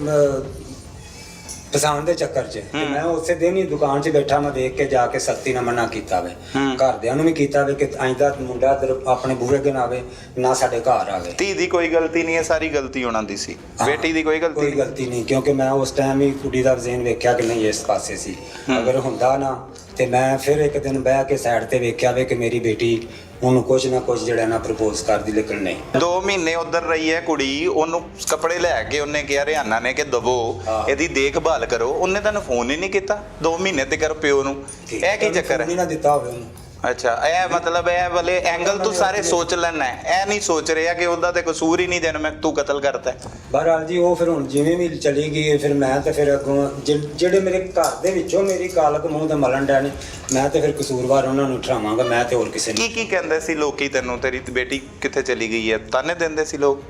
S2: ਪਸੰਦ ਦੇ ਚੱਕਰ 'ਚ, ਤੇ ਮੈਂ ਉਸੇ ਦਿਨ ਹੀ ਦੁਕਾਨ 'ਚ ਬੈਠਾ, ਮੈਂ ਦੇਖ ਕੇ ਜਾ ਕੇ ਸਖਤੀ ਨਾਲ ਮਨਾ ਕੀਤਾ ਵੇ, ਘਰਦਿਆਂ ਨੂੰ ਵੀ ਕੀਤਾ ਵੇ ਕਿ ਆਇੰਦਾ ਮੁੰਡਾ ਆਪਣੇ ਬੂਹੇ ਅੱਗੇ ਨਾ ਆਵੇ, ਨਾ ਸਾਡੇ ਘਰ ਆਵੇ।
S1: ਧੀ ਦੀ ਕੋਈ ਗਲਤੀ ਨਹੀਂ ਹੈ, ਸਾਰੀ ਗਲਤੀ ਉਹਨਾਂ ਦੀ ਸੀ। ਬੇਟੀ ਦੀ ਕੋਈ ਗਲਤੀ
S2: ਨਹੀਂ, ਕਿਉਂਕਿ ਮੈਂ ਉਸ ਟਾਈਮ ਹੀ ਕੁੜੀ ਦਾ ਜ਼ੇਨ ਵੇਖਿਆ ਕਿ ਨਹੀਂ ਇਸ ਪਾਸੇ ਸੀ। ਅਗਰ ਹੁੰਦਾ ਨਾ ਤੇ ਮੈਂ ਫਿਰ ਇੱਕ ਦਿਨ ਬਹਿ ਕੇ ਸਾਈਡ ਤੇ ਵੇਖਿਆ ਵੇ ਕਿ ਮੇਰੀ ਬੇਟੀ ਉਹਨੂੰ ਕੁਝ ਨਾ ਕੁਝ ਜਿਹੜਾ ਨਾ ਪ੍ਰਪੋਜ਼ ਕਰਦੀ, ਲੇਕਿਨ ਨਹੀਂ।
S1: 2 ਮਹੀਨੇ ਉਧਰ ਰਹੀ ਹੈ ਕੁੜੀ, ਉਹਨੂੰ ਕੱਪੜੇ ਲੈ ਕੇ ਉਹਨੇ ਕਿਹਾ ਰਿਹਾਨਾ ਨੇ ਕਿ ਦਵੋ, ਇਹਦੀ ਦੇਖਭਾਲ ਕਰੋ, ਉਹਨੇ ਤੁਹਾਨੂੰ ਫੋਨ ਹੀ ਨਹੀਂ ਕੀਤਾ 2 ਮਹੀਨੇ ਤੇ। ਕਰ ਪਿਓ ਨੂੰ ਇਹ ਕੀ ਚੱਕਰ ਹੈ?
S2: ਨਾ ਦਿੱਤਾ ਹੋਵੇ ਉਹਨੂੰ।
S1: ਅੱਛਾ, ਇਹ ਮਤਲਬ ਇਹ ਵਾਲੇ ਐਂਗਲ ਤੂੰ ਸਾਰੇ ਸੋਚ ਲੈਣਾ ਹੈ, ਇਹ ਨਹੀਂ ਸੋਚ ਰਿਹਾ ਕਿ ਉਹਦਾ ਤੇ ਕਸੂਰ ਹੀ ਨਹੀਂ, ਦੇਣ ਮੈਂ ਤੂੰ ਕਤਲ ਕਰਤਾ।
S2: ਬਹਰਹਾਲ ਜੀ ਉਹ ਫਿਰ ਹੁਣ ਜਿਵੇਂ ਵੀ ਚਲੀ ਗਈ, ਫਿਰ ਮੈਂ ਤੇ ਫਿਰ ਅੱਗੋਂ ਜਿਹੜੇ ਮੇਰੇ ਘਰ ਦੇ ਵਿੱਚੋਂ ਮੇਰੀ ਕਾਲਕ ਮੂੰਹ ਤੇ ਮਲਣ ਡੈ ਨੇ, ਮੈਂ ਤੇ ਫਿਰ ਕਸੂਰਵਾਰ ਉਹਨਾਂ ਨੂੰ ਠਹਿਰਾਵਾਂਗਾ, ਮੈਂ ਤੇ ਹੋਰ ਕਿਸੇ ਨੂੰ।
S1: ਕੀ ਕਹਿੰਦੇ ਸੀ ਲੋਕੀ ਤੈਨੂੰ, ਤੇਰੀ ਬੇਟੀ ਕਿੱਥੇ ਚਲੀ ਗਈ ਹੈ? ਤਾਨੇ ਦਿੰਦੇ ਸੀ ਲੋਕ?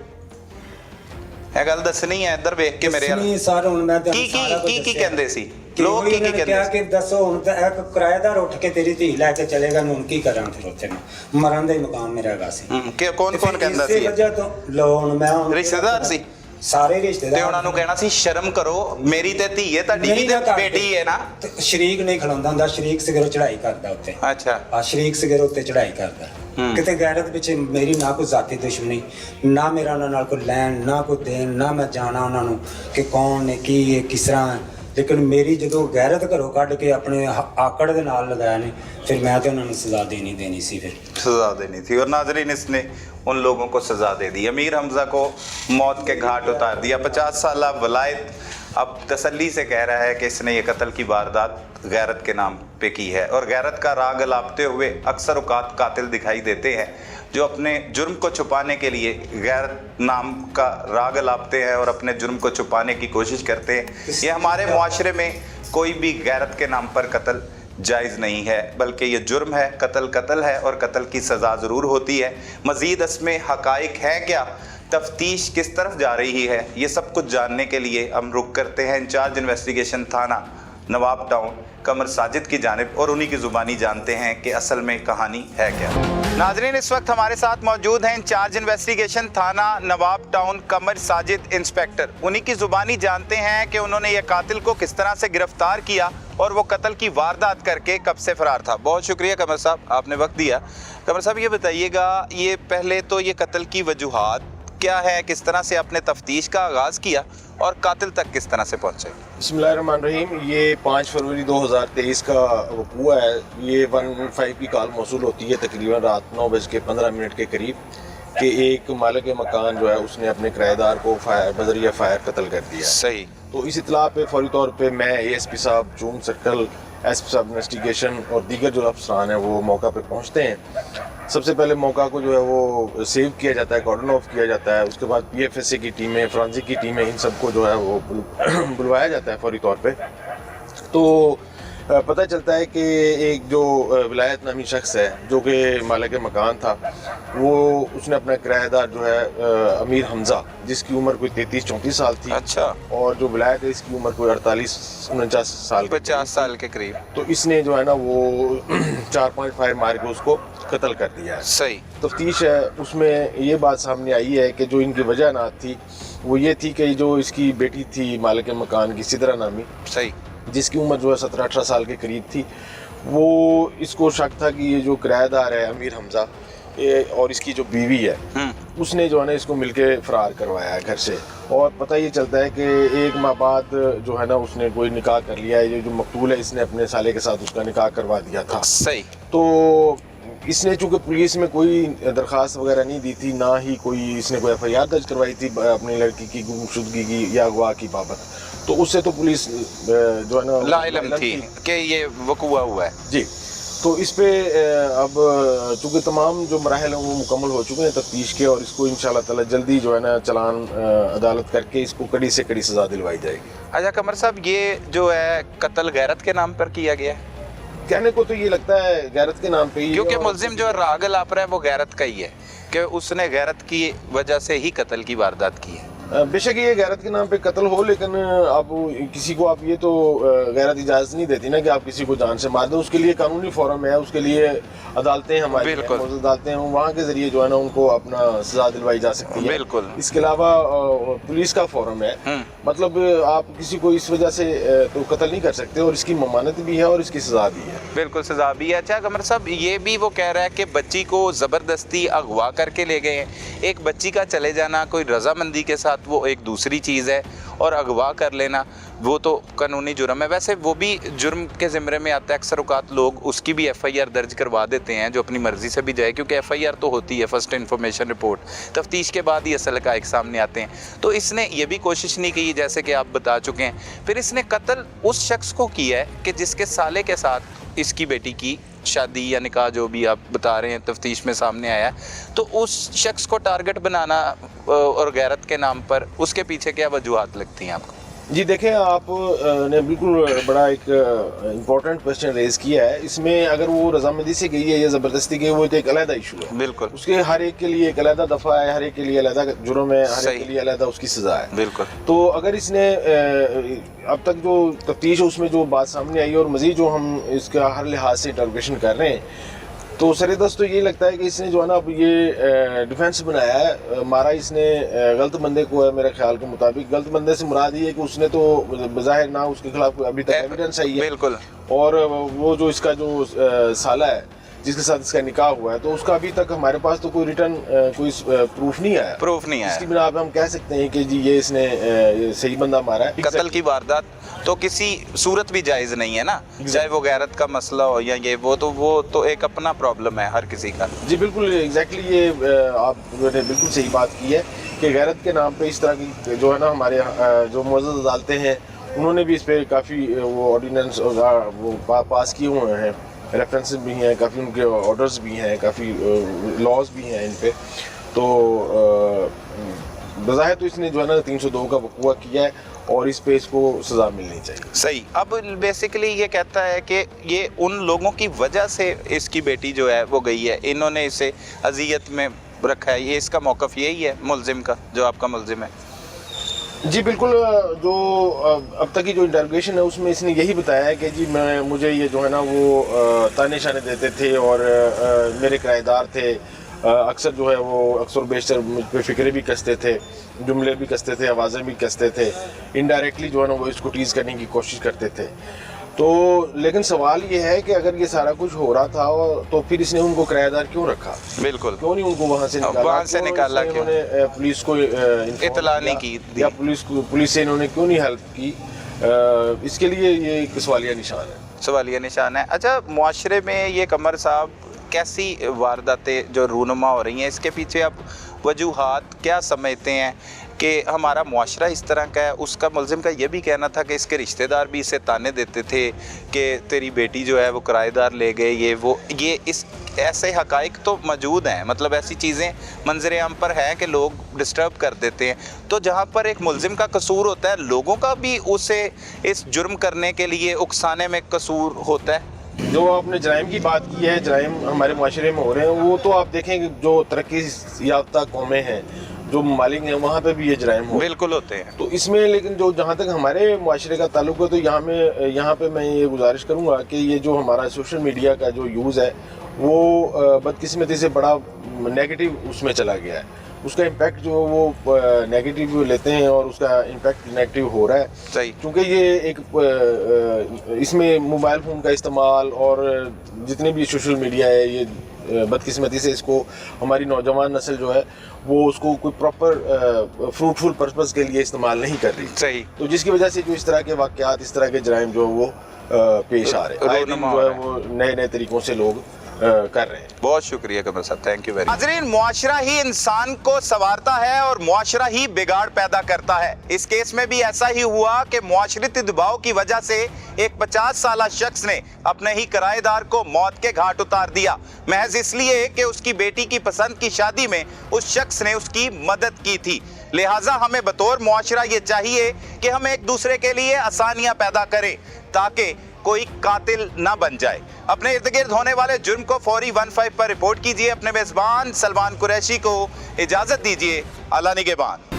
S1: ਇਹ ਗੱਲ ਦੱਸਣੀ ਹੈ, ਇੱਧਰ ਵੇਖ ਕੇ ਮੇਰੇ ਵੱਲ।
S2: ਨਹੀਂ ਸਰ, ਹੁਣ ਮੈਂ
S1: ਕੀ ਕਹਿੰਦੇ ਸੀ ਲੋਕ? ਕੀ ਕਹਿੰਦੇ
S2: ਕਿਹਾ ਕਿ ਦੱਸੋ ਹੁਣ ਤਾਂ ਇੱਕ ਕਿਰਾਏਦਾਰ ਉੱਠ ਕੇ ਤੇਰੀ ਧੀ ਲੈ ਕੇ ਚਲੇਗਾ, ਹੁਣ ਕੀ ਕਰਾਂ? ਫਿਰ ਉੱਥੇ ਮਰਨ ਦਾ ਹੀ ਮਕਾਮ ਮੇਰਾ ਹੈਗਾ ਸੀ।
S1: ਕੌਣ ਕਹਿੰਦਾ ਸੀ?
S2: ਵਜ੍ਹਾ ਤੋਂ ਲੋ ਹੁਣ ਮੈਂ
S1: ਰਿਸ਼ਤੇਦਾਰ ਸੀ?
S2: ਸਾਰੇ
S1: ਤੇ
S2: ਰਿਸ਼ਤੇਦਾਰ
S1: ਉਹਨਾਂ ਨੂੰ ਕਹਿਣਾ ਸੀ ਸ਼ਰਮ ਕਰੋ, ਮੇਰੀ ਤੇ ਧੀ ਹੈ, ਤੁਹਾਡੀ ਵੀ ਤੇ ਬੇਟੀ ਹੈ ਨਾ।
S2: ਤੇ ਸ਼ਰੀਕ ਨਹੀਂ ਖਲਾਉਂਦਾ ਹੁੰਦਾ, ਸ਼ਰੀਕ ਸਿਗਰੋ ਚੜਾਈ ਕਰਦਾ ਉੱਤੇ।
S1: ਅੱਛਾ,
S2: ਆ ਸ਼ਰੀਕ ਸਿਗਰੋ ਉੱਤੇ ਚੜਾਈ ਕਰਦਾ। ਕਿਤੇ ਗੈਰਤ ਪਿੱਛੇ ਮੇਰੀ ਨਾ ਕੋਈ ਜ਼ਾਤੀ ਦੁਸ਼ਮਣੀ, ਨਾ ਮੇਰਾ ਉਹਨਾਂ ਨਾਲ ਕੋਈ ਲੈਣ ਨਾ ਕੋਈ ਦੇਣ, ਨਾ ਮੈਂ ਜਾਣਾ ਉਹਨਾਂ ਨੂੰ ਕਿ ਕੌਣ ਨੇ ਕੀ ਹੈ ਕਿਸ ਤਰ੍ਹਾਂ। ਲੇਕਿਨ ਮੇਰੀ ਜਦੋਂ ਗੈਰਤ ਘਰੋਂ ਕੱਢ ਕੇ ਆਪਣੇ ਆਕੜ ਦੇ ਨਾਲ ਲਗਾਇਆ ਨੇ, ਫਿਰ मैं तो उन्होंने सज़ा देनी सी, फिर
S1: सज़ा देनी थी। और नाजरीन, इसने उन लोगों को सज़ा दे दी। अमीर हमज़ा को मौत के घाट उतार दिया। 50 साल वलायत अब तसल्ली से कह रहा है कि इसने ये कत्ल की वारदात गैरत के नाम पे की है, और गैरत का राग अलापते हुए अक्सर औकात कातिल दिखाई देते हैं जो अपने जुर्म को छुपाने के लिए गैरत नाम का राग अलापते हैं और अपने जुर्म को छुपाने की कोशिश करते हैं। ये हमारे मुआशरे में कोई भी गैरत के नाम पर कत्ल जायज़ नहीं है, बल्कि ये जुर्म है। कत्ल है और कत्ल की सज़ा ज़रूर होती है। मज़ीद इसमें हक़ाइक़ है क्या, तफ्तीश किस तरफ जा रही है, ये सब कुछ जानने के लिए हम रुख करते हैं इंचार्ज इन्वेस्टिगेशन थाना नवाब टाउन कमर साजिद की जानिब, और उन्हीं की ज़ुबानी जानते हैं कि असल में कहानी है क्या। नाज़रीन, इस वक्त हमारे साथ मौजूद हैं इंचार्ज इन्वेस्टिगेशन थाना नवाब टाउन कमर साजिद इंस्पेक्टर। उन्हीं की ज़ुबानी जानते हैं कि उन्होंने ये कातिल को किस तरह से गिरफ़्तार किया और वो कत्ल की वारदात करके कब से फ़रार था। बहुत शुक्रिया कमर साहब, आपने वक्त दिया। कमर साहब, ये बताइएगा, ये पहले तो ये कत्ल की वजूहात क्या है, किस तरह से आपने तफ्तीश का आगाज़ किया और कातिल तक किस तरह से पहुँचे?
S3: बिस्मिल्लाहिर्रहमानिर्रहीम। ये 5 फरवरी 2023 का वक़ूआ है। ये 115 की कॉल मौसूल होती है तकरीबन रात 9:15 के करीब कि एक मालिक मकान जो है उसने अपने किराएदार को बज़रिया फायर कत्ल कर दिया।
S1: सही।
S3: तो इस इत्तला पे फौरी तौर पे मैं ASP साहब जून सर्कल, SP साहब इन्वेस्टिगेशन और दीगर जो अफसरान हैं वो मौका पे पहुंचते हैं। सबसे पहले मौका को जो है वो सेव किया जाता है, कॉर्डन ऑफ किया जाता है। उसके बाद PFSA की टीमें, फॉरेंसिक की टीमें, इन सबको जो है वो बुलवाया जाता है फौरी तौर पे। तो पता चलता है कि एक जो विलायत नामी शख्स है जो कि मालिक मकान था, वो उसने अपना किराएदार जो है अमीर हमज़ा, जिसकी उम्र कोई 33-34 साल थी।
S1: अच्छा।
S3: और जो विलायत है इसकी उम्र कोई 48-49 साल,
S1: 50 साल के करीब।
S3: तो इसने जो है ना वो 4-5 फायर मार के उसको कत्ल कर दिया है।
S1: सही।
S3: तफ्तीश है, उसमें ये बात सामने आई है कि जो इनकी वजह ना थी वो ये थी कि जो इसकी बेटी थी मालिक मकान की सिदरा नामी,
S1: सही,
S3: जिसकी उम्र जो है 17-18 साल के करीब थी, वो इसको शक था कि ये जो किराएदार है अमीर हमज़ा और इसकी जो बीवी है, उसने जो है ना इसको मिलके फ़रार करवाया है घर से। और पता ये चलता है कि 1 माह बाद जो है ना उसने कोई निकाह कर लिया है। ये जो मकतूल है इसने अपने साले के साथ उसका निकाह करवा दिया था।
S1: सही।
S3: तो इसने चूँकि पुलिस में कोई दरख्वास्त वगैरह नहीं दी थी, ना ही कोई इसने कोई FIR दर्ज करवाई थी अपनी लड़की की गुमशुदगी की या अगवा की बाबत, तो उससे तो पुलिस जो है ना
S1: लाइलम थी कि ये वक़ूआ हुआ है।
S3: जी। तो इस पे अब चूँकि तमाम जो मराहल हैं वो मुकम्मल हो चुके हैं तफ्तीश के, और इसको इंशाअल्लाह ताला जल्दी जो है ना चालान अदालत करके इसको कड़ी से कड़ी सज़ा दिलवाई जाएगी।
S1: अच्छा कमर साहब, ये जो है कत्ल गैरत के नाम पर किया गया है?
S3: कहने को तो ये लगता है गैरत के नाम पे ही,
S1: क्योंकि मुल्जिम जो राग लाप रहा है वो गैरत का ही है कि उसने गैरत की वजह से ही कत्ल की वारदात की है।
S3: बेशक ये गैरत के नाम पे कत्ल हो, लेकिन आप किसी को आप ये तो गैरत इजाज़त नहीं देती ना कि आप किसी को जान से मार दें। उसके लिए कानूनी फोरम है, उसके लिए अदालतें हमारी मौजूद अदालतें हैं, वहाँ के ज़रिए जो है ना उनको अपना सज़ा दिलवाई जा सकती है।
S1: बिल्कुल।
S3: इसके अलावा पुलिस का फोरम है, मतलब आप किसी को इस वजह से तो कत्ल नहीं कर सकते, और इसकी ममानत भी है और इसकी सज़ा भी है।
S1: बिल्कुल, सज़ा भी है। अच्छा कमर साहब, ये भी वो कह रहा है कि बच्ची को ज़बरदस्ती अगवा करके ले गए हैं। एक बच्ची का चले जाना कोई रजामंदी के साथ वो एक दूसरी चीज़ है, और अगवा कर लेना वो तो कानूनी जुर्म है। वैसे वो भी जुर्म के ज़िम्मे में आता है। अक्सर औकात लोग उसकी भी FIR दर्ज करवा देते हैं जो अपनी मर्ज़ी से भी जाए, क्योंकि FIR तो होती है फर्स्ट इन्फॉर्मेशन रिपोर्ट, तफ्तीश के बाद ही असल हक़ाइक़ सामने आते हैं। तो इसने ये भी कोशिश नहीं की जैसे कि आप बता चुके हैं। फिर इसने कत्ल उस शख्स को किया है कि जिसके साले के साथ इसकी बेटी की शादी या निकाह जो भी आप बता रहे हैं तफ्तीश में सामने आया है, तो उस शख्स को टारगेट बनाना और गैरत के नाम पर उसके पीछे क्या वजूहात लगती हैं आपको?
S3: जी देखें, आप ने बिल्कुल बड़ा एक इम्पोर्टेंट क्वेश्चन रेज़ किया है। इसमें अगर वो रजामंदी से गई है या ज़बरदस्ती गई, वो तो एक अलग इशू है।
S1: बिल्कुल। उसके
S3: हर एक के लिए एक अलग दफ़ा है, हर एक के लिए अलग जुर्म है, हर एक के लिए अलग उसकी सज़ा है।
S1: बिल्कुल।
S3: तो अगर इसने अब तक जो तफ्तीश है उसमें जो बात सामने आई, और मज़ीद जो हम इसका हर लिहाज से इंटरप्रिटेशन कर रहे हैं, तो सरेदस्त तो यही लगता है कि इसने जो है ना अब ये डिफेंस बनाया है, मारा इसने गलत बंदे को है मेरे ख्याल के मुताबिक। गलत बंदे से मुराद ये है कि उसने तो बज़ाहिर ना उसके खिलाफ अभी तक एविडेंस है
S1: बिल्कुल,
S3: और वो जो इसका जो साला है जिसके साथ इसका निकाह हुआ है, तो उसका अभी तक हमारे पास तो कोई रिटर्न कोई प्रूफ नहीं आया। इसकी बिना पे हम कह सकते हैं कि जी ये इसने सही बंदा मारा है।
S1: कत्ल की वारदात तो किसी सूरत भी जायज नहीं है ना, चाहे वो गैरत का मसला हो या ये वो तो एक अपना प्रॉब्लम है हर किसी का।
S3: जी बिल्कुल, एग्जैक्टली ये आपने बिल्कुल सही बात की है कि गैरत के नाम पे इस तरह की जो है ना हमारे जो मुअज़्ज़ज़ अदालतें हैं उन्होंने भी इस पे काफ़ी वो ऑर्डिनेंस वो पास किए हुए हैं, रेफरेंसेस भी हैं, काफ़ी उनके ऑर्डर्स भी हैं, काफ़ी लॉज भी हैं इन पे। तो बज़ाहिर तो इसने जो है ना 302 का वक़ूआ किया है और इस पे इसको सज़ा मिलनी चाहिए।
S1: सही। अब बेसिकली ये कहता है कि ये उन लोगों की वजह से इसकी बेटी जो है वो गई है, इन्होंने इसे अजियत में रखा है, ये इसका मौक़िफ़ यही है मुलजिम का, जो आपका मुलजिम है?
S3: जी बिल्कुल, जो अब तक की जो इंटरोगेशन है उसमें इसने यही बताया है कि जी मुझे ये जो है ना वो ताने शाने देते थे और मेरे किराएदार थे, अक्सर जो है वो अक्सर बेशतर मुझ पे फ़िक्रे भी कसते थे, जुमले भी कसते थे, आवाज़ें भी कसते थे, इनडायरेक्टली जो है ना वो इसको टीज़ करने की कोशिश करते थे। तो लेकिन सवाल ये है कि अगर ये सारा कुछ हो रहा था तो फिर इसने उनको किराएदार क्यों रखा?
S1: बिल्कुल,
S3: क्यों नहीं उनको वहाँ से निकाला? क्यों उन्होंने पुलिस को
S1: इत्तला नहीं की
S3: या पुलिस से इन्होंने क्यों नहीं हेल्प की? इसके लिए ये एक सवालिया निशान है।
S1: सवालिया निशान है। अच्छा, मुआशरे में ये कमर साहब कैसी वारदातें जो रूनुमा हो रही हैं, इसके पीछे आप वजूहात क्या समझते हैं कि हमारा मुआशरा इस तरह का है? उसका मुलजिम का ये भी कहना था कि इसके रिश्तेदार भी इसे ताने देते थे कि तेरी बेटी जो है वो किराएदार ले गए, ये इस ऐसे हकाइक तो मौजूद हैं, मतलब ऐसी चीज़ें मंजर आम पर हैं कि लोग डिस्टर्ब कर देते हैं। तो जहाँ पर एक मुलजिम का कसूर होता है, लोगों का भी उसे इस जुर्म करने के लिए उकसाने में कसूर होता है।
S3: जो आपने जराइम की बात की है, जराइम हमारे माशरे में हो रहे हैं, वो तो आप देखें कि जो तरक्की याफ्ता कौमें हैं, जो ममालिक हैं, वहाँ पे भी ये जराइम
S1: बिल्कुल होते हैं।
S3: तो इसमें लेकिन जो जहाँ तक हमारे माशरे का ताल्लुक है, तो यहाँ पे मैं ये गुजारिश करूँगा कि ये जो हमारा सोशल मीडिया का जो यूज़ है वो बदकिस्मती से बड़ा नेगेटिव उसमें चला गया है। उसका इम्पैक्ट जो वो नेगेटिव लेते हैं और उसका इम्पैक्ट नेगेटिव हो रहा है।
S1: सही।
S3: क्योंकि ये एक इसमें मोबाइल फ़ोन का इस्तेमाल और जितने भी सोशल मीडिया है, ये बदकिस्मती से इसको हमारी नौजवान नस्ल जो है वो उसको कोई प्रॉपर फ्रूटफुल पर्पज़ के लिए इस्तेमाल नहीं कर रही।
S1: सही।
S3: तो जिसकी वजह से जो इस तरह के वाक़यात, इस तरह के जराइम जो वो पेश आ रहे हैं, आए दिन जो है वो नए नए तरीक़ों से लोग कर रहे हैं।
S1: बहुत शुक्रिया कमर साहब, थैंक यू वेरी मच। नाज़रीन, मुआशरा ही इंसान को संवारता है और मुआशरा ही बिगाड़ पैदा करता है। इस केस में भी ऐसा ही हुआ कि मुआशरती दबाव की वजह से एक 50 साला शख्स ने अपने ही किराएदार को मौत के घाट उतार दिया, महज इसलिए कि उसकी बेटी की पसंद की शादी में उस शख्स ने उसकी मदद की थी। लिहाजा हमें बतौर मुआशरा ये चाहिए कि हम एक दूसरे के लिए आसानियां पैदा करें ताकि कोई कातिल ना बन जाए। अपने इर्द गिर्द होने वाले जुर्म को फौरी 15 पर रिपोर्ट कीजिए। अपने मेज़बान सलमान कुरैशी को इजाज़त दीजिए। अल्लाह निगहबान।